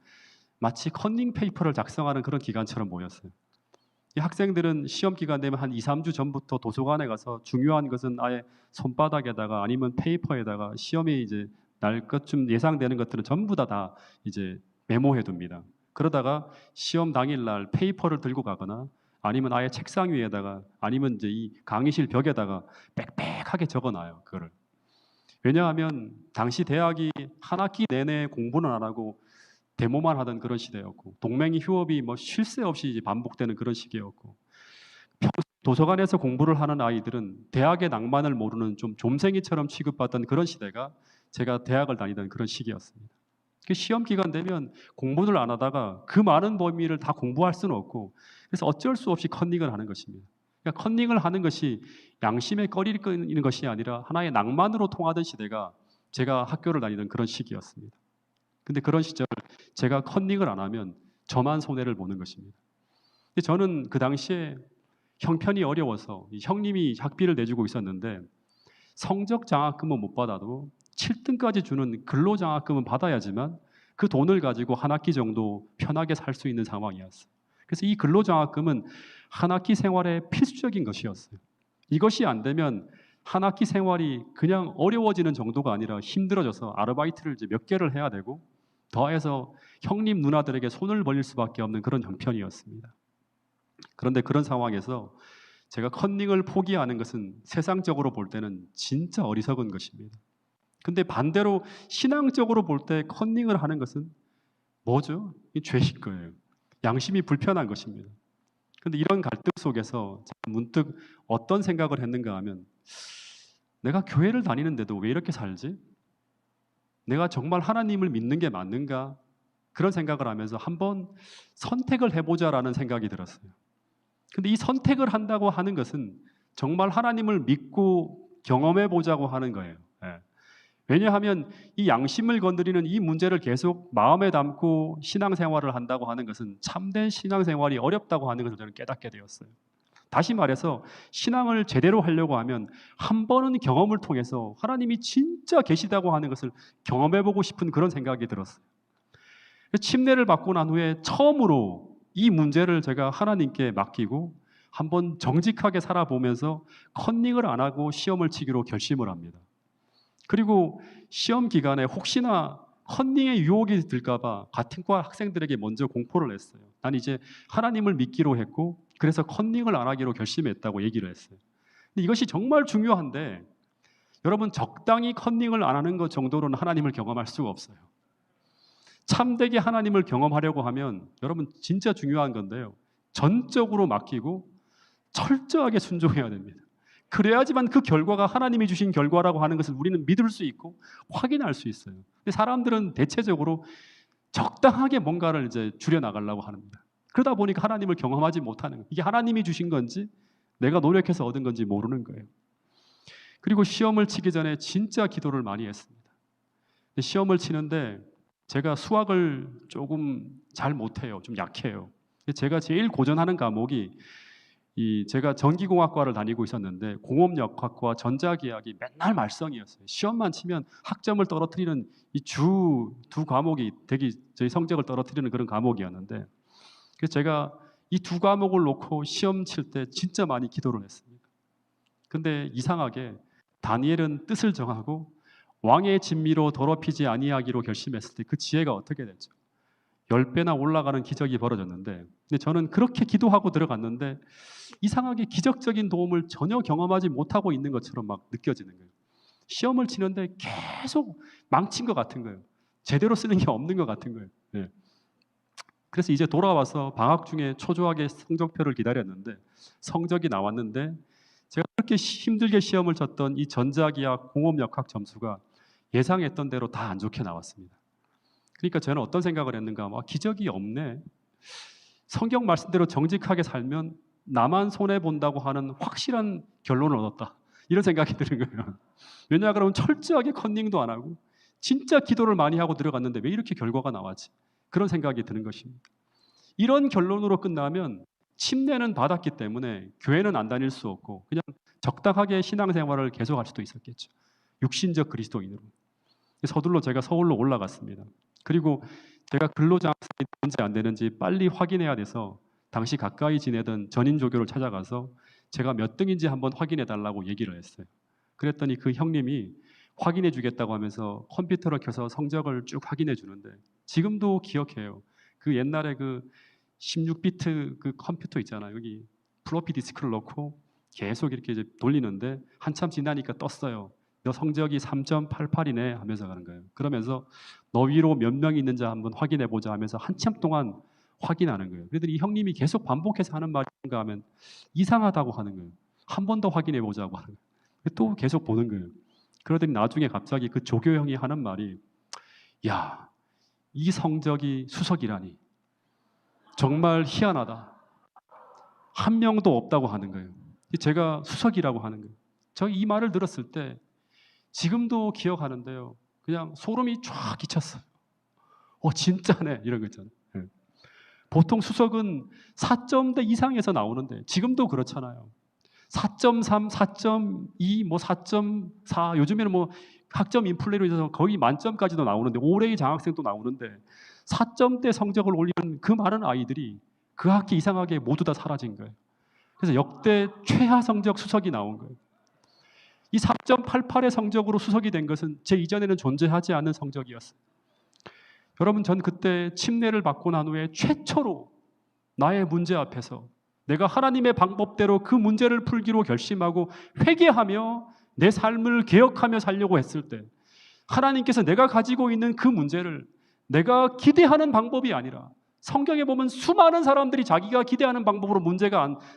마치 컨닝 페이퍼를 작성하는 그런 기간처럼 보였어요. 이 학생들은 시험 기간 되면 한 2, 3주 전부터 도서관에 가서 중요한 것은 아예 손바닥에다가 아니면 페이퍼에다가 시험이 이제 날 것쯤 예상되는 것들은 전부 다 이제 메모해 둡니다. 그러다가 시험 당일날 페이퍼를 들고 가거나 아니면 아예 책상 위에다가 아니면 이제 이 강의실 벽에다가 빽빽하게 적어놔요. 그거를. 왜냐하면 당시 대학이 한 학기 내내 공부는 안 하고 데모만 하던 그런 시대였고 동맹이 휴업이 뭐 쉴 새 없이 이제 반복되는 그런 시기였고 도서관에서 공부를 하는 아이들은 대학의 낭만을 모르는 좀 좀생이처럼 취급받던 그런 시대가 제가 대학을 다니던 그런 시기였습니다. 시험 기간 되면 공부를 안 하다가 그 많은 범위를 다 공부할 수는 없고 그래서 어쩔 수 없이 컨닝을 하는 것입니다. 그러니까 컨닝을 하는 것이 양심의 꺼리를 끄는 것이 아니라 하나의 낭만으로 통하던 시대가 제가 학교를 다니던 그런 시기였습니다. 근데 그런 시절 제가 컨닝을 안 하면 저만 손해를 보는 것입니다. 저는 그 당시에 형편이 어려워서 형님이 학비를 내주고 있었는데 성적 장학금은 못 받아도 7등까지 주는 근로장학금은 받아야지만 그 돈을 가지고 한 학기 정도 편하게 살 수 있는 상황이었어요. 그래서 이 근로장학금은 한 학기 생활에 필수적인 것이었어요. 이것이 안 되면 한 학기 생활이 그냥 어려워지는 정도가 아니라 힘들어져서 아르바이트를 이제 몇 개를 해야 되고 더해서 형님 누나들에게 손을 벌릴 수밖에 없는 그런 형편이었습니다. 그런데 그런 상황에서 제가 컨닝을 포기하는 것은 세상적으로 볼 때는 진짜 어리석은 것입니다. 근데 반대로 신앙적으로 볼 때 컨닝을 하는 것은 뭐죠? 이 죄인 거예요. 양심이 불편한 것입니다. 근데 이런 갈등 속에서 제가 문득 어떤 생각을 했는가 하면, 내가 교회를 다니는데도 왜 이렇게 살지? 내가 정말 하나님을 믿는 게 맞는가? 그런 생각을 하면서 한번 선택을 해보자라는 생각이 들었어요. 근데 이 선택을 한다고 하는 것은 정말 하나님을 믿고 경험해 보자고 하는 거예요. 예. 왜냐하면 이 양심을 건드리는 이 문제를 계속 마음에 담고 신앙생활을 한다고 하는 것은 참된 신앙생활이 어렵다고 하는 것을 저는 깨닫게 되었어요. 다시 말해서 신앙을 제대로 하려고 하면 한 번은 경험을 통해서 하나님이 진짜 계시다고 하는 것을 경험해 보고 싶은 그런 생각이 들었어요. 침례를 받고 난 후에 처음으로 이 문제를 제가 하나님께 맡기고 한번 정직하게 살아보면서 컨닝을 안 하고 시험을 치기로 결심을 합니다. 그리고 시험 기간에 혹시나 컨닝의 유혹이 들까봐 같은 과 학생들에게 먼저 공포를 했어요. 난 이제 하나님을 믿기로 했고 그래서 컨닝을 안 하기로 결심했다고 얘기를 했어요. 근데 이것이 정말 중요한데 여러분, 적당히 컨닝을 안 하는 것 정도로는 하나님을 경험할 수가 없어요. 참되게 하나님을 경험하려고 하면 여러분 진짜 중요한 건데요, 전적으로 맡기고 철저하게 순종해야 됩니다. 그래야지만 그 결과가 하나님이 주신 결과라고 하는 것을 우리는 믿을 수 있고 확인할 수 있어요. 근데 사람들은 대체적으로 적당하게 뭔가를 이제 줄여나가려고 합니다. 그러다 보니까 하나님을 경험하지 못하는 거예요. 이게 하나님이 주신 건지 내가 노력해서 얻은 건지 모르는 거예요. 그리고 시험을 치기 전에 진짜 기도를 많이 했습니다. 시험을 치는데 제가 수학을 조금 잘 못해요. 좀 약해요. 제가 제일 고전하는 과목이 제가 전기공학과를 다니고 있었는데 공업역학과 전자기학이 맨날 말썽이었어요. 시험만 치면 학점을 떨어뜨리는 이 두 과목이 되게 저희 성적을 떨어뜨리는 그런 과목이었는데, 그래서 제가 이 두 과목을 놓고 시험 칠 때 진짜 많이 기도를 했습니다. 근데 이상하게 다니엘은 뜻을 정하고 왕의 진미로 더럽히지 아니하기로 결심했을 때 그 지혜가 어떻게 됐죠? 10배나 올라가는 기적이 벌어졌는데, 근데 저는 그렇게 기도하고 들어갔는데 이상하게 기적적인 도움을 전혀 경험하지 못하고 있는 것처럼 막 느껴지는 거예요. 시험을 치는데 계속 망친 것 같은 거예요. 제대로 쓰는 게 없는 것 같은 거예요. 네. 그래서 이제 돌아와서 방학 중에 초조하게 성적표를 기다렸는데 성적이 나왔는데, 제가 그렇게 힘들게 시험을 쳤던 이 전자기학 공업역학 점수가 예상했던 대로 다 안 좋게 나왔습니다. 그러니까 저는 어떤 생각을 했는가, 기적이 없네. 성경 말씀대로 정직하게 살면 나만 손해본다고 하는 확실한 결론을 얻었다. 이런 생각이 드는 거예요. 왜냐 그러면 철저하게 컨닝도 안 하고 진짜 기도를 많이 하고 들어갔는데 왜 이렇게 결과가 나왔지? 그런 생각이 드는 것입니다. 이런 결론으로 끝나면 침례는 받았기 때문에 교회는 안 다닐 수 없고 그냥 적당하게 신앙생활을 계속할 수도 있었겠죠. 육신적 그리스도인으로. 서둘러 제가 서울로 올라갔습니다. 그리고 제가 근로장학생이 되는지 안 되는지 빨리 확인해야 돼서 당시 가까이 지내던 전인조교를 찾아가서 제가 몇 등인지 한번 확인해 달라고 얘기를 했어요. 그랬더니 그 형님이 확인해 주겠다고 하면서 컴퓨터를 켜서 성적을 쭉 확인해 주는데, 지금도 기억해요. 그 옛날에 그 16비트 그 컴퓨터 있잖아요. 여기 플로피 디스크를 넣고 계속 이렇게 이제 돌리는데 한참 지나니까 떴어요. 너 성적이 3.88이네 하면서 가는 거예요. 그러면서 너 위로 몇 명이 있는지 한번 확인해 보자 하면서 한참 동안 확인하는 거예요. 그랬더니 이 형님이 계속 반복해서 하는 말이 뭔가 하면 이상하다고 하는 거예요. 한 번 더 확인해 보자고 하는 거예요. 또 계속 보는 거예요. 그러더니 나중에 갑자기 그 조교 형이 하는 말이, 야, 이 성적이 수석이라니 정말 희한하다. 한 명도 없다고 하는 거예요. 제가 수석이라고 하는 거예요. 저 이 말을 들었을 때 지금도 기억하는데요, 그냥 소름이 쫙 끼쳤어요. 진짜네 이런 거 있잖아요. 보통 수석은 4점대 이상에서 나오는데 지금도 그렇잖아요. 4.3, 4.2, 4.4, 요즘에는 학점 인플레로 인해서 거의 만점까지도 나오는데 올해의 장학생도 나오는데 4점대 성적을 올리는 그 많은 아이들이 그 학기 이상하게 모두 다 사라진 거예요. 그래서 역대 최하 성적 수석이 나온 거예요. 이 4.88의 성적으로 수석이 된 것은 제 이전에는 존재하지 않는 성적이었어요. 여러분, 전 그때 침례를 받고 난 후에 최초로 나의 문제 앞에서 내가 하나님의 방법대로 그 문제를 풀기로 결심하고 회개하며 내 삶을 개혁하며 살려고 했을 때 하나님께서 내가 가지고 있는 그 문제를 내가 기대하는 방법이 아니라 성경에 보면 수많은 사람들이 자기가 기대하는 방법으로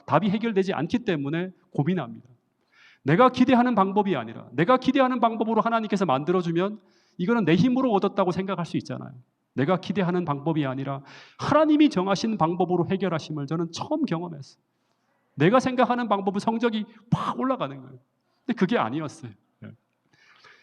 답이 해결되지 않기 때문에 고민합니다. 내가 기대하는 방법이 아니라 내가 기대하는 방법으로 하나님께서 만들어주면 이거는 내 힘으로 얻었다고 생각할 수 있잖아요. 내가 기대하는 방법이 아니라 하나님이 정하신 방법으로 해결하심을 저는 처음 경험했어요. 내가 생각하는 방법은 성적이 팍 올라가는 거예요. 근데 그게 아니었어요.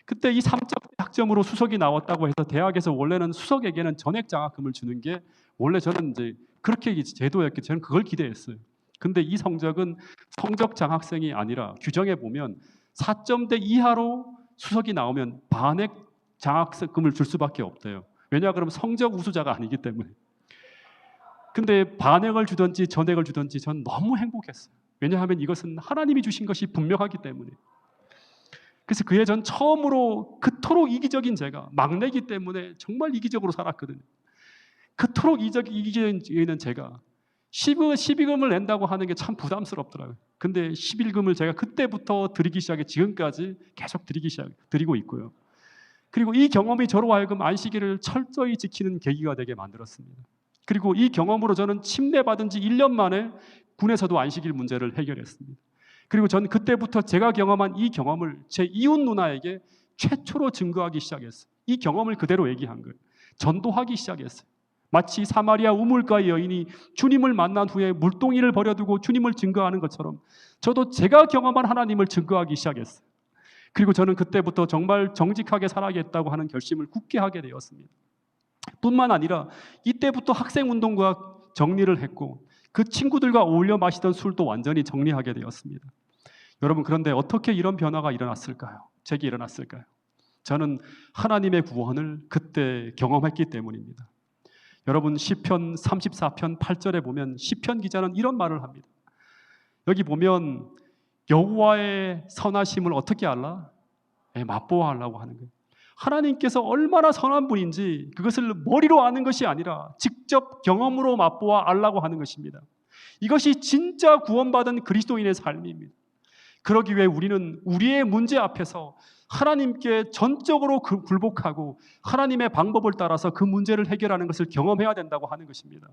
그때 이 3점 학점으로 수석이 나왔다고 해서 대학에서 원래는 수석에게는 전액 장학금을 주는 게 원래 저는 이제 그렇게 제도였기 저는 그걸 기대했어요. 근데 이 성적은 성적 장학생이 아니라 규정에 보면 4점대 이하로 수석이 나오면 반액 장학금을 줄 수밖에 없대요. 왜냐 그러면 성적 우수자가 아니기 때문에. 근데 반액을 주든지 전액을 주든지 전 너무 행복했어요. 왜냐하면 이것은 하나님이 주신 것이 분명하기 때문에. 그래서 그해 전 처음으로 그토록 이기적인 제가 막내기 때문에 정말 이기적으로 살았거든요. 그토록 이기적인 제가 12금을 낸다고 하는 게 참 부담스럽더라고요. 근데 11금을 제가 그때부터 드리기 시작해 지금까지 계속 드리고 있고요. 그리고 이 경험이 저로 하여금 안식일을 철저히 지키는 계기가 되게 만들었습니다. 그리고 이 경험으로 저는 침례받은 지 1년 만에 군에서도 안식일 문제를 해결했습니다. 그리고 전 그때부터 제가 경험한 이 경험을 제 이웃 누나에게 최초로 증거하기 시작했어요. 이 경험을 그대로 얘기한 거예요. 전도하기 시작했어요. 마치 사마리아 우물가의 여인이 주님을 만난 후에 물동이를 버려두고 주님을 증거하는 것처럼 저도 제가 경험한 하나님을 증거하기 시작했어요. 그리고 저는 그때부터 정말 정직하게 살아야겠다고 하는 결심을 굳게 하게 되었습니다. 뿐만 아니라 이때부터 학생운동과 정리를 했고 그 친구들과 어울려 마시던 술도 완전히 정리하게 되었습니다. 여러분 그런데 어떻게 이런 변화가 일어났을까요? 제게 일어났을까요? 저는 하나님의 구원을 그때 경험했기 때문입니다. 여러분 시편 34편 8절에 보면 시편 기자는 이런 말을 합니다. 여기 보면 여호와의 선하심을 어떻게 알라? 맛보아하려고 하는 거예요. 하나님께서 얼마나 선한 분인지 그것을 머리로 아는 것이 아니라 직접 경험으로 맛보아 알라고 하는 것입니다. 이것이 진짜 구원받은 그리스도인의 삶입니다. 그러기 위해 우리는 우리의 문제 앞에서 하나님께 전적으로 굴복하고 하나님의 방법을 따라서 그 문제를 해결하는 것을 경험해야 된다고 하는 것입니다.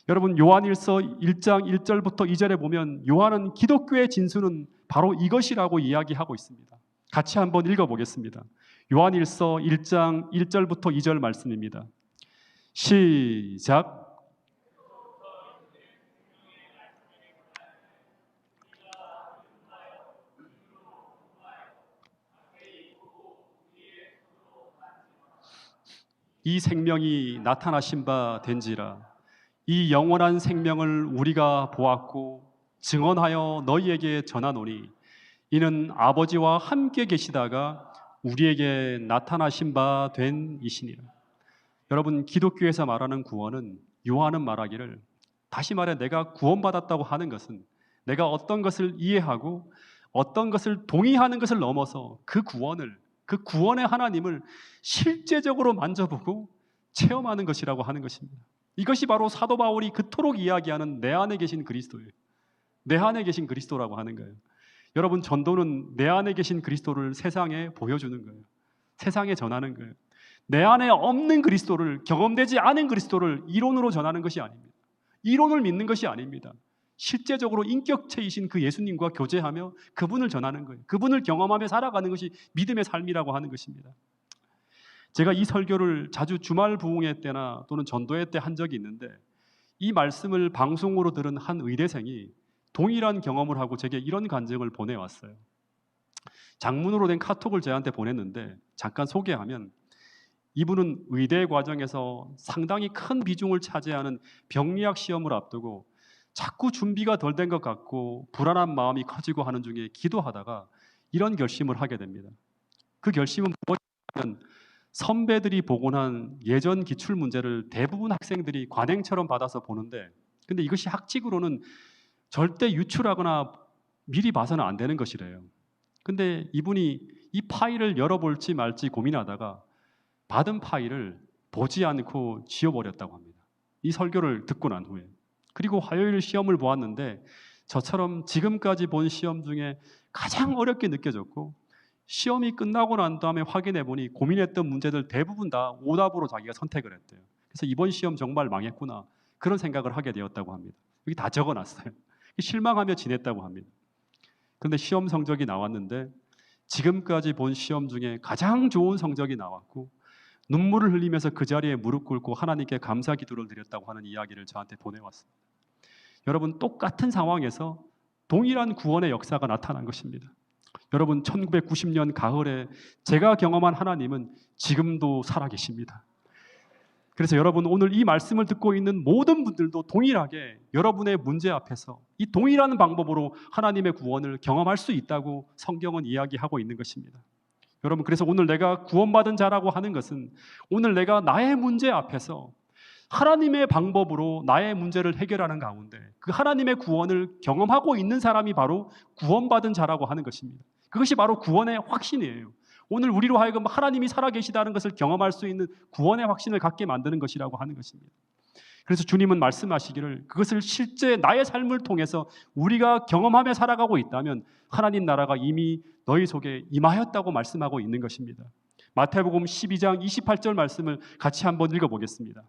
여러분 요한일서 1장 1절부터 2절에 보면 요한은 기독교의 진수는 바로 이것이라고 이야기하고 있습니다. 같이 한번 읽어보겠습니다. 요한일서 1장 1절부터 2절 말씀입니다. 시작. 이 생명이 나타나신 바 된지라. 이 영원한 생명을 우리가 보았고 증언하여 너희에게 전하노니 이는 아버지와 함께 계시다가 우리에게 나타나신 바 된 이시니라. 여러분 기독교에서 말하는 구원은 요한은 말하기를 다시 말해 내가 구원받았다고 하는 것은 내가 어떤 것을 이해하고 어떤 것을 동의하는 것을 넘어서 그 구원의 하나님을 실제적으로 만져보고 체험하는 것이라고 하는 것입니다. 이것이 바로 사도 바울이 그토록 이야기하는 내 안에 계신 그리스도예요. 내 안에 계신 그리스도라고 하는 거예요. 여러분 전도는 내 안에 계신 그리스도를 세상에 보여주는 거예요. 세상에 전하는 거예요. 내 안에 없는 그리스도를, 경험되지 않은 그리스도를 이론으로 전하는 것이 아닙니다. 이론을 믿는 것이 아닙니다. 실제적으로 인격체이신 그 예수님과 교제하며 그분을 전하는 거예요. 그분을 경험하며 살아가는 것이 믿음의 삶이라고 하는 것입니다. 제가 이 설교를 자주 주말 부흥회 때나 또는 전도회 때 한 적이 있는데 이 말씀을 방송으로 들은 한 의대생이 동일한 경험을 하고 제게 이런 간증을 보내왔어요. 장문으로 된 카톡을 저한테 보냈는데 잠깐 소개하면 이분은 의대 과정에서 상당히 큰 비중을 차지하는 병리학 시험을 앞두고 자꾸 준비가 덜 된 것 같고 불안한 마음이 커지고 하는 중에 기도하다가 이런 결심을 하게 됩니다. 그 결심은 무엇이냐면 선배들이 보곤한 예전 기출 문제를 대부분 학생들이 관행처럼 받아서 보는데 근데 이것이 학칙으로는 절대 유출하거나 미리 봐서는 안 되는 것이래요. 근데 이분이 이 파일을 열어볼지 말지 고민하다가 받은 파일을 보지 않고 지워버렸다고 합니다. 이 설교를 듣고 난 후에. 그리고 화요일 시험을 보았는데 저처럼 지금까지 본 시험 중에 가장 어렵게 느껴졌고 시험이 끝나고 난 다음에 확인해 보니 고민했던 문제들 대부분 다 오답으로 자기가 선택을 했대요. 그래서 이번 시험 정말 망했구나 그런 생각을 하게 되었다고 합니다. 여기 다 적어놨어요. 실망하며 지냈다고 합니다. 그런데 시험 성적이 나왔는데 지금까지 본 시험 중에 가장 좋은 성적이 나왔고 눈물을 흘리면서 그 자리에 무릎 꿇고 하나님께 감사 기도를 드렸다고 하는 이야기를 저한테 보내왔습니다. 여러분, 똑같은 상황에서 동일한 구원의 역사가 나타난 것입니다. 여러분, 1990년 가을에 제가 경험한 하나님은 지금도 살아계십니다. 그래서 여러분, 오늘 이 말씀을 듣고 있는 모든 분들도 동일하게 여러분의 문제 앞에서 이 동일한 방법으로 하나님의 구원을 경험할 수 있다고 성경은 이야기하고 있는 것입니다. 여러분, 그래서 오늘 내가 구원받은 자라고 하는 것은 오늘 내가 나의 문제 앞에서 하나님의 방법으로 나의 문제를 해결하는 가운데 그 하나님의 구원을 경험하고 있는 사람이 바로 구원받은 자라고 하는 것입니다. 그것이 바로 구원의 확신이에요. 오늘 우리로 하여금 하나님이 살아계시다는 것을 경험할 수 있는 구원의 확신을 갖게 만드는 것이라고 하는 것입니다. 그래서 주님은 말씀하시기를 그것을 실제 나의 삶을 통해서 우리가 경험하며 살아가고 있다면 하나님 나라가 이미 너희 속에 임하였다고 말씀하고 있는 것입니다. 마태복음 12장 28절 말씀을 같이 한번 읽어보겠습니다.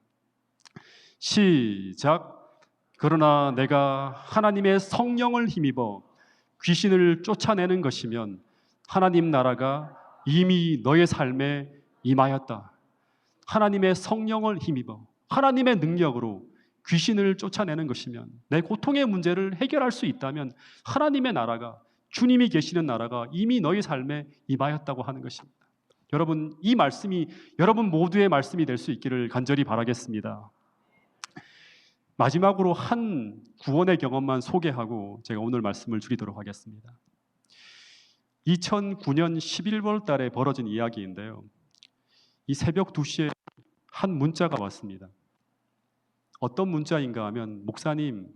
시작. 그러나 내가 하나님의 성령을 힘입어 귀신을 쫓아내는 것이면 하나님 나라가 이미 너의 삶에 임하였다. 하나님의 성령을 힘입어 하나님의 능력으로 귀신을 쫓아내는 것이면 내 고통의 문제를 해결할 수 있다면 하나님의 나라가 주님이 계시는 나라가 이미 너희 삶에 임하였다고 하는 것입니다. 여러분, 이 말씀이 여러분 모두의 말씀이 될 수 있기를 간절히 바라겠습니다. 마지막으로 한 구원의 경험만 소개하고 제가 오늘 말씀을 줄이도록 하겠습니다. 2009년 11월 달에 벌어진 이야기인데요. 이 새벽 2시에 한 문자가 왔습니다. 어떤 문자인가 하면 목사님,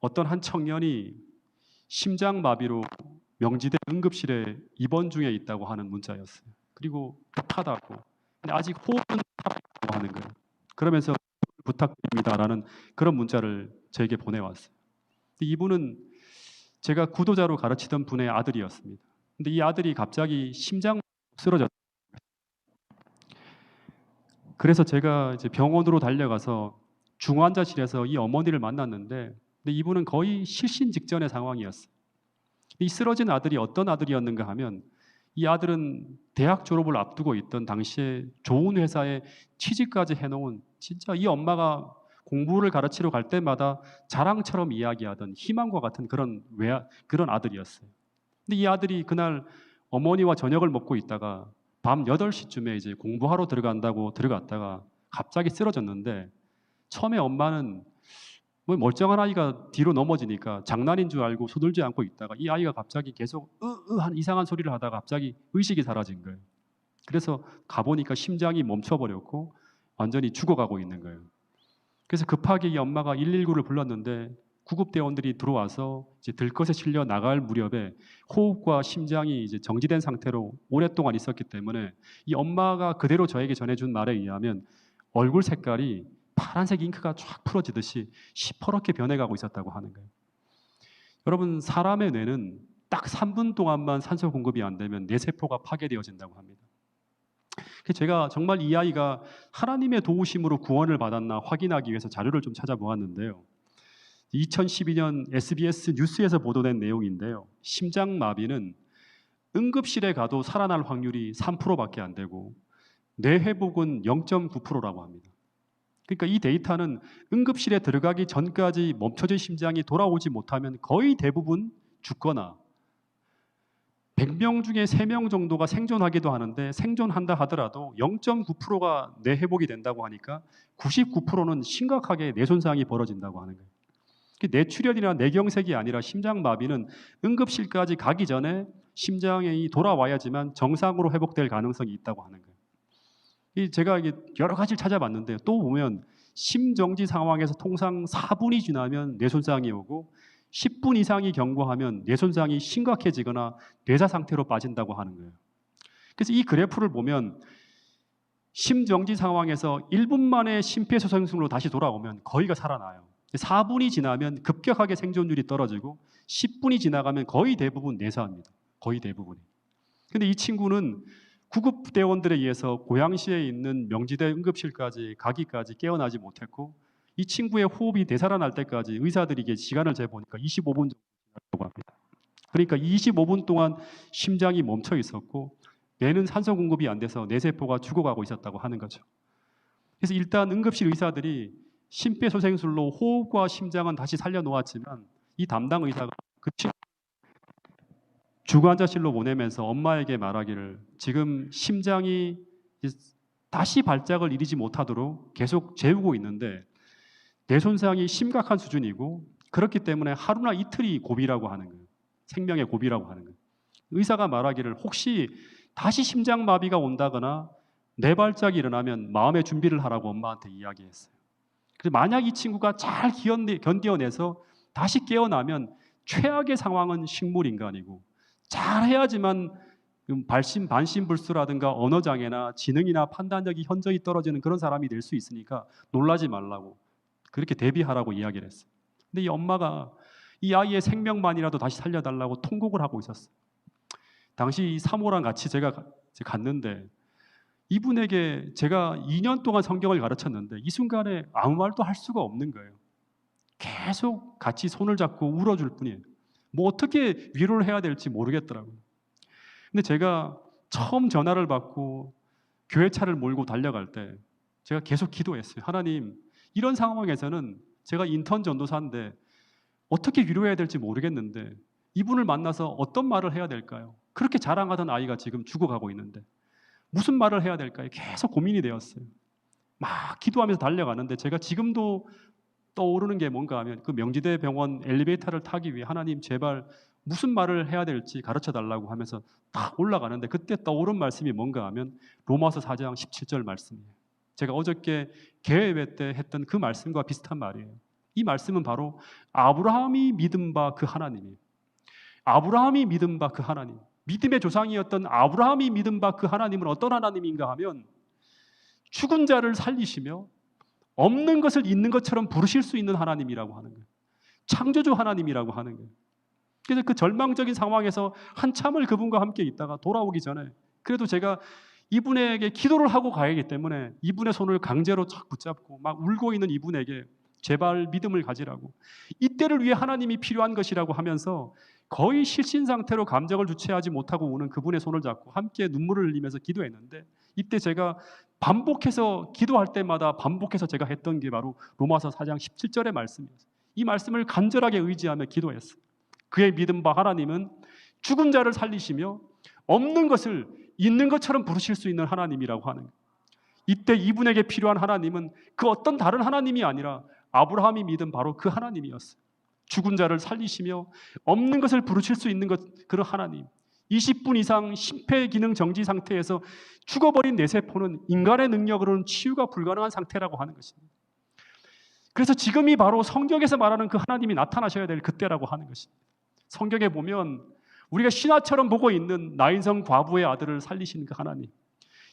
어떤 한 청년이 심장마비로 명지대 응급실에 입원 중에 있다고 하는 문자였어요. 그리고 급하다고, 근데 아직 호흡은 살아있다고 하는 거예요. 그러면서 부탁드립니다라는 그런 문자를 저에게 보내왔어요. 이분은 제가 구도자로 가르치던 분의 아들이었습니다. 근데 이 아들이 갑자기 심장 쓰러졌어요. 그래서 제가 이제 병원으로 달려가서 중환자실에서 이 어머니를 만났는데 근데 이분은 거의 실신 직전의 상황이었어요. 이 쓰러진 아들이 어떤 아들이었는가 하면 이 아들은 대학 졸업을 앞두고 있던 당시에 좋은 회사에 취직까지 해놓은 진짜 이 엄마가 공부를 가르치러 갈 때마다 자랑처럼 이야기하던 희망과 같은 그런 아들이었어요. 근데 이 아들이 그날 어머니와 저녁을 먹고 있다가 밤 8시쯤에 이제 공부하러 들어간다고 들어갔다가 갑자기 쓰러졌는데 처음에 엄마는 뭐 멀쩡한 아이가 뒤로 넘어지니까 장난인 줄 알고 서둘지 않고 있다가 이 아이가 갑자기 계속 한 이상한 소리를 하다가 갑자기 의식이 사라진 거예요. 그래서 가보니까 심장이 멈춰버렸고 완전히 죽어가고 있는 거예요. 그래서 급하게 이 엄마가 119를 불렀는데 구급대원들이 들어와서 이제 들것에 실려 나갈 무렵에 호흡과 심장이 이제 정지된 상태로 오랫동안 있었기 때문에 이 엄마가 그대로 저에게 전해준 말에 의하면 얼굴 색깔이 파란색 잉크가 쫙 풀어지듯이 시퍼렇게 변해가고 있었다고 하는 거예요. 여러분, 사람의 뇌는 딱 3분 동안만 산소 공급이 안 되면 뇌세포가 파괴되어진다고 합니다. 제가 정말 이 아이가 하나님의 도우심으로 구원을 받았나 확인하기 위해서 자료를 좀 찾아보았는데요. 2012년 SBS 뉴스에서 보도된 내용인데요. 심장마비는 응급실에 가도 살아날 확률이 3%밖에 안 되고 뇌 회복은 0.9%라고 합니다. 그러니까 이 데이터는 응급실에 들어가기 전까지 멈춰진 심장이 돌아오지 못하면 거의 대부분 죽거나 100명 중에 3명 정도가 생존하기도 하는데 생존한다 하더라도 0.9%가 뇌 회복이 된다고 하니까 99%는 심각하게 뇌 손상이 벌어진다고 하는 거예요. 뇌출혈이나 뇌경색이 아니라 심장마비는 응급실까지 가기 전에 심장이 돌아와야지만 정상으로 회복될 가능성이 있다고 하는 거예요. 제가 이게 여러 가지를 찾아봤는데 또 보면 심정지 상황에서 통상 4분이 지나면 뇌손상이 오고 10분 이상이 경과하면 뇌손상이 심각해지거나 뇌사 상태로 빠진다고 하는 거예요. 그래서 이 그래프를 보면 심정지 상황에서 1분 만에 심폐소생술로 다시 돌아오면 거의가 살아나요. 4분이 지나면 급격하게 생존율이 떨어지고 10분이 지나가면 거의 대부분 뇌사입니다. 거의 대부분이. 근데 이 친구는 구급대원들에 의해서 고양시에 있는 명지대 응급실까지 가기까지 깨어나지 못했고, 이 친구의 호흡이 되살아날 때까지 의사들이 이게 시간을 재보니까 25분 정도 지났다고 합니다. 그러니까 25분 동안 심장이 멈춰 있었고 뇌는 산소 공급이 안 돼서 뇌세포가 죽어가고 있었다고 하는 거죠. 그래서 일단 응급실 의사들이 심폐소생술로 호흡과 심장은 다시 살려놓았지만 이 담당 의사가 그 주간자실로 보내면서 엄마에게 말하기를 지금 심장이 다시 발작을 이루지 못하도록 계속 재우고 있는데 뇌 손상이 심각한 수준이고 그렇기 때문에 하루나 이틀이 고비라고 하는 거예요. 생명의 고비라고 하는 거예요. 의사가 말하기를 혹시 다시 심장마비가 온다거나 뇌발작이 일어나면 마음의 준비를 하라고 엄마한테 이야기했어요. 그래서 만약 이 친구가 잘 견뎌내서 다시 깨어나면 최악의 상황은 식물인간이고 잘해야지만 반신불수라든가 언어장애나 지능이나 판단력이 현저히 떨어지는 그런 사람이 될 수 있으니까 놀라지 말라고 그렇게 대비하라고 이야기를 했어요. 근데 이 엄마가 이 아이의 생명만이라도 다시 살려달라고 통곡을 하고 있었어요. 당시 이 사모랑 같이 제가 갔는데 이분에게 제가 2년 동안 성경을 가르쳤는데 이 순간에 아무 말도 할 수가 없는 거예요. 계속 같이 손을 잡고 울어줄 뿐이에요. 뭐 어떻게 위로를 해야 될지 모르겠더라고요. 근데 제가 처음 전화를 받고 교회 차를 몰고 달려갈 때 제가 계속 기도했어요. 하나님, 이런 상황에서는 제가 인턴 전도사인데 어떻게 위로해야 될지 모르겠는데 이분을 만나서 어떤 말을 해야 될까요? 그렇게 자랑하던 아이가 지금 죽어가고 있는데 무슨 말을 해야 될까요? 계속 고민이 되었어요. 막 기도하면서 달려가는데 제가 지금도 떠오르는 게 뭔가 하면 그 명지대 병원 엘리베이터를 타기 위해 하나님 제발 무슨 말을 해야 될지 가르쳐 달라고 하면서 딱 올라가는데 그때 떠오른 말씀이 뭔가 하면 로마서 4장 17절 말씀이에요. 제가 어저께 개회회 때 했던 그 말씀과 비슷한 말이에요. 이 말씀은 바로 아브라함이 믿은 바 그 하나님이에요. 아브라함이 믿은 바 그 하나님. 믿음의 조상이었던 아브라함이 믿은 바 그 하나님은 어떤 하나님인가 하면 죽은 자를 살리시며 없는 것을 있는 것처럼 부르실 수 있는 하나님이라고 하는 거예요. 창조주 하나님이라고 하는 거예요. 그래서 그 절망적인 상황에서 한참을 그분과 함께 있다가 돌아오기 전에 그래도 제가 이분에게 기도를 하고 가야기 때문에 이분의 손을 강제로 착 붙잡고 막 울고 있는 이분에게 제발 믿음을 가지라고 이때를 위해 하나님이 필요한 것이라고 하면서 거의 실신 상태로 감정을 주체하지 못하고 우는 그분의 손을 잡고 함께 눈물을 흘리면서 기도했는데 이때 제가 반복해서 기도할 때마다 반복해서 제가 했던 게 바로 로마서 4장 17절의 말씀이었어요. 이 말씀을 간절하게 의지하며 기도했어요. 그의 믿음 바 하나님은 죽은 자를 살리시며 없는 것을 있는 것처럼 부르실 수 있는 하나님이라고 하는 거예요. 이때 이분에게 필요한 하나님은 그 어떤 다른 하나님이 아니라 아브라함이 믿은 바로 그 하나님이었어요. 죽은 자를 살리시며 없는 것을 부르실 수 있는 그런 하나님. 20분 이상 심폐기능 정지 상태에서 죽어버린 뇌세포는 인간의 능력으로는 치유가 불가능한 상태라고 하는 것입니다. 그래서 지금이 바로 성경에서 말하는 그 하나님이 나타나셔야 될 그때라고 하는 것입니다. 성경에 보면 우리가 신화처럼 보고 있는 나인성 과부의 아들을 살리시는 그 하나님,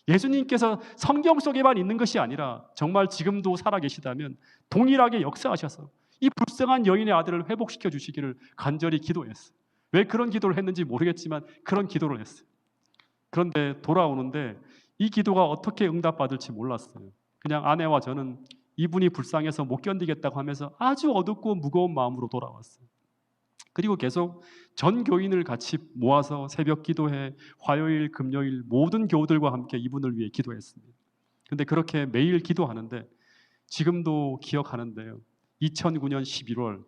예수님께서 성경 속에만 있는 것이 아니라 정말 지금도 살아계시다면 동일하게 역사하셔서 이 불쌍한 여인의 아들을 회복시켜 주시기를 간절히 기도했어요. 왜 그런 기도를 했는지 모르겠지만 그런 기도를 했어요. 그런데 돌아오는데 이 기도가 어떻게 응답받을지 몰랐어요. 그냥 아내와 저는 이분이 불쌍해서 못 견디겠다고 하면서 아주 어둡고 무거운 마음으로 돌아왔어요. 그리고 계속 전 교인을 같이 모아서 새벽 기도회, 화요일, 금요일 모든 교우들과 함께 이분을 위해 기도했습니다. 그런데 그렇게 매일 기도하는데 지금도 기억하는데요. 2009년 11월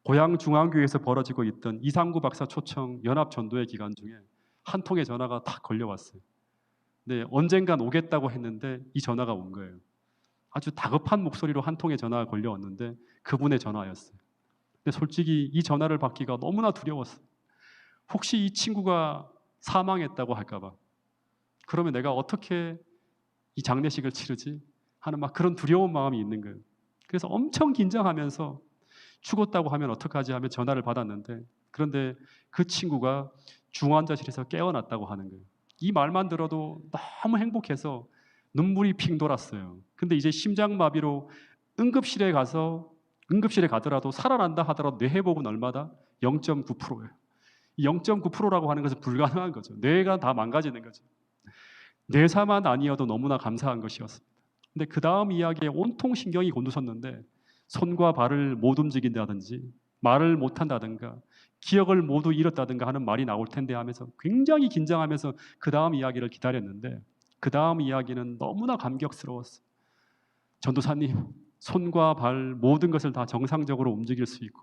고향 중앙교회에서 벌어지고 있던 이상구 박사 초청 연합 전도회 기간 중에 한 통의 전화가 딱 걸려왔어요. 근데 언젠간 오겠다고 했는데 이 전화가 온 거예요. 아주 다급한 목소리로 한 통의 전화가 걸려왔는데 그분의 전화였어요. 근데 솔직히 이 전화를 받기가 너무나 두려웠어요. 혹시 이 친구가 사망했다고 할까 봐. 그러면 내가 어떻게 이 장례식을 치르지? 하는 막 그런 두려운 마음이 있는 거예요. 그래서 엄청 긴장하면서 죽었다고 하면 어떡하지 하며 전화를 받았는데 그런데 그 친구가 중환자실에서 깨어났다고 하는 거예요. 이 말만 들어도 너무 행복해서 눈물이 핑 돌았어요. 근데 이제 심장마비로 응급실에 가더라도 살아난다 하더라도 뇌 회복은 얼마다? 0.9%예요. 0.9%라고 하는 것은 불가능한 거죠. 뇌가 다 망가지는 거죠. 뇌사만 아니어도 너무나 감사한 것이었습니다. 근데 그 다음 이야기에 온통 신경이 곤두섰는데 손과 발을 못 움직인다든지 말을 못한다든가 기억을 모두 잃었다든가 하는 말이 나올 텐데 하면서 굉장히 긴장하면서 그 다음 이야기를 기다렸는데 그 다음 이야기는 너무나 감격스러웠어요. 전도사님, 손과 발 모든 것을 다 정상적으로 움직일 수 있고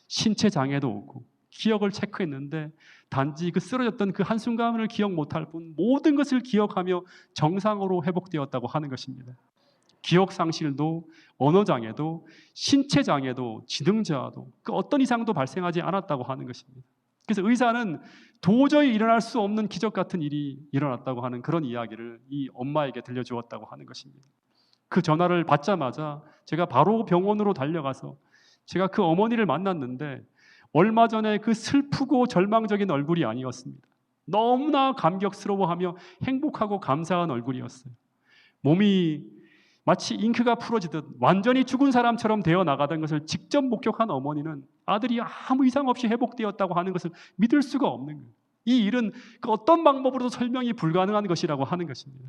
신체 장애도 없고 기억을 체크했는데 단지 그 쓰러졌던 그 한순간을 기억 못할 뿐 모든 것을 기억하며 정상으로 회복되었다고 하는 것입니다. 기억 상실도 언어 장애도 신체 장애도 지능저하도 그 어떤 이상도 발생하지 않았다고 하는 것입니다. 그래서 의사는 도저히 일어날 수 없는 기적 같은 일이 일어났다고 하는 그런 이야기를 이 엄마에게 들려주었다고 하는 것입니다. 그 전화를 받자마자 제가 바로 병원으로 달려가서 제가 그 어머니를 만났는데 얼마 전에 그 슬프고 절망적인 얼굴이 아니었습니다. 너무나 감격스러워하며 행복하고 감사한 얼굴이었어요. 몸이 마치 잉크가 풀어지듯 완전히 죽은 사람처럼 되어 나가던 것을 직접 목격한 어머니는 아들이 아무 이상 없이 회복되었다고 하는 것을 믿을 수가 없는 거예요. 이 일은 그 어떤 방법으로도 설명이 불가능한 것이라고 하는 것입니다.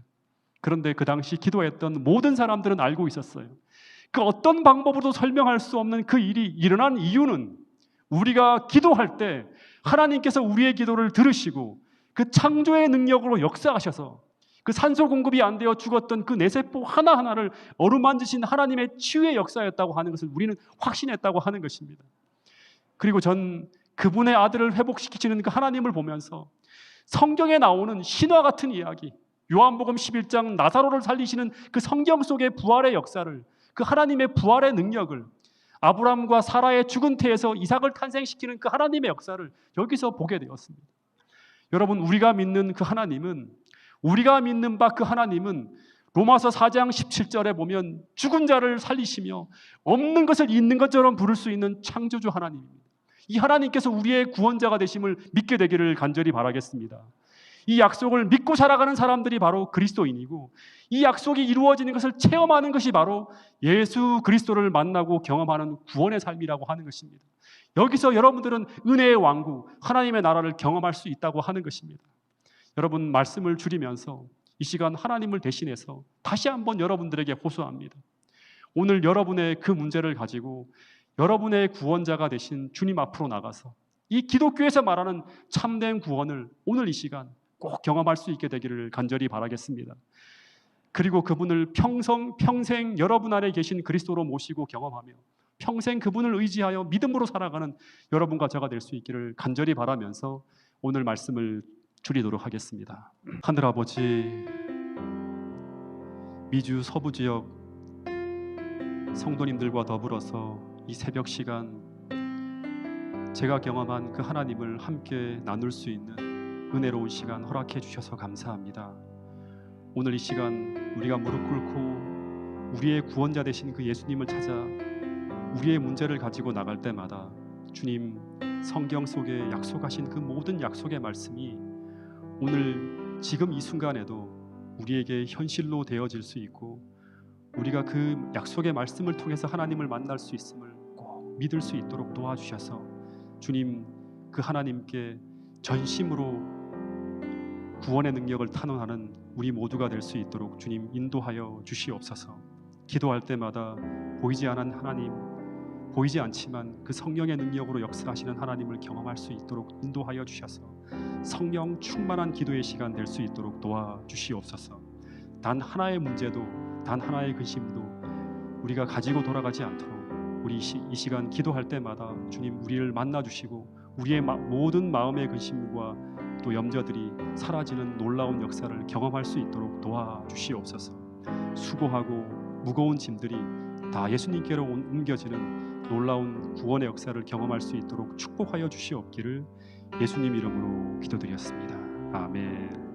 그런데 그 당시 기도했던 모든 사람들은 알고 있었어요. 그 어떤 방법으로도 설명할 수 없는 그 일이 일어난 이유는 우리가 기도할 때 하나님께서 우리의 기도를 들으시고 그 창조의 능력으로 역사하셔서 그 산소 공급이 안 되어 죽었던 그 뇌세포 하나하나를 어루만지신 하나님의 치유의 역사였다고 하는 것을 우리는 확신했다고 하는 것입니다. 그리고 전 그분의 아들을 회복시키시는 그 하나님을 보면서 성경에 나오는 신화 같은 이야기, 요한복음 11장 나사로를 살리시는 그 성경 속의 부활의 역사를, 그 하나님의 부활의 능력을, 아브라함과 사라의 죽은 태에서 이삭을 탄생시키는 그 하나님의 역사를 여기서 보게 되었습니다. 여러분, 우리가 믿는 그 하나님은, 우리가 믿는 바 그 하나님은 로마서 4장 17절에 보면 죽은 자를 살리시며 없는 것을 있는 것처럼 부를 수 있는 창조주 하나님입니다. 이 하나님께서 우리의 구원자가 되심을 믿게 되기를 간절히 바라겠습니다. 이 약속을 믿고 살아가는 사람들이 바로 그리스도인이고 이 약속이 이루어지는 것을 체험하는 것이 바로 예수 그리스도를 만나고 경험하는 구원의 삶이라고 하는 것입니다. 여기서 여러분들은 은혜의 왕국, 하나님의 나라를 경험할 수 있다고 하는 것입니다. 여러분, 말씀을 줄이면서 이 시간 하나님을 대신해서 다시 한번 여러분들에게 호소합니다. 오늘 여러분의 그 문제를 가지고 여러분의 구원자가 되신 주님 앞으로 나가서 이 기독교에서 말하는 참된 구원을 오늘 이 시간 꼭 경험할 수 있게 되기를 간절히 바라겠습니다. 그리고 그분을 평생 여러분 안에 계신 그리스도로 모시고 경험하며 평생 그분을 의지하여 믿음으로 살아가는 여러분과 저가 될 수 있기를 간절히 바라면서 오늘 말씀을 줄이도록 하겠습니다. 하늘 아버지, 미주 서부 지역 성도님들과 더불어서 이 새벽 시간 제가 경험한 그 하나님을 함께 나눌 수 있는 은혜로운 시간 허락해 주셔서 감사합니다. 오늘 이 시간 우리가 무릎 꿇고 우리의 구원자 되신 그 예수님을 찾아 우리의 문제를 가지고 나갈 때마다 주님 성경 속에 약속하신 그 모든 약속의 말씀이 오늘 지금 이 순간에도 우리에게 현실로 되어질 수 있고 우리가 그 약속의 말씀을 통해서 하나님을 만날 수 있음을 꼭 믿을 수 있도록 도와주셔서 주님 그 하나님께 전심으로 구원의 능력을 탄원하는 우리 모두가 될 수 있도록 주님 인도하여 주시옵소서. 기도할 때마다 보이지 않은 하나님, 보이지 않지만 그 성령의 능력으로 역사하시는 하나님을 경험할 수 있도록 인도하여 주셔서 성령 충만한 기도의 시간 될 수 있도록 도와주시옵소서. 단 하나의 문제도 단 하나의 근심도 우리가 가지고 돌아가지 않도록 우리 이 시간 기도할 때마다 주님 우리를 만나주시고 우리의 모든 마음의 근심과 또 염려들이 사라지는 놀라운 역사를 경험할 수 있도록 도와주시옵소서. 수고하고 무거운 짐들이 다 예수님께로 옮겨지는 놀라운 구원의 역사를 경험할 수 있도록 축복하여 주시옵기를 예수님 이름으로 기도드렸습니다. 아멘.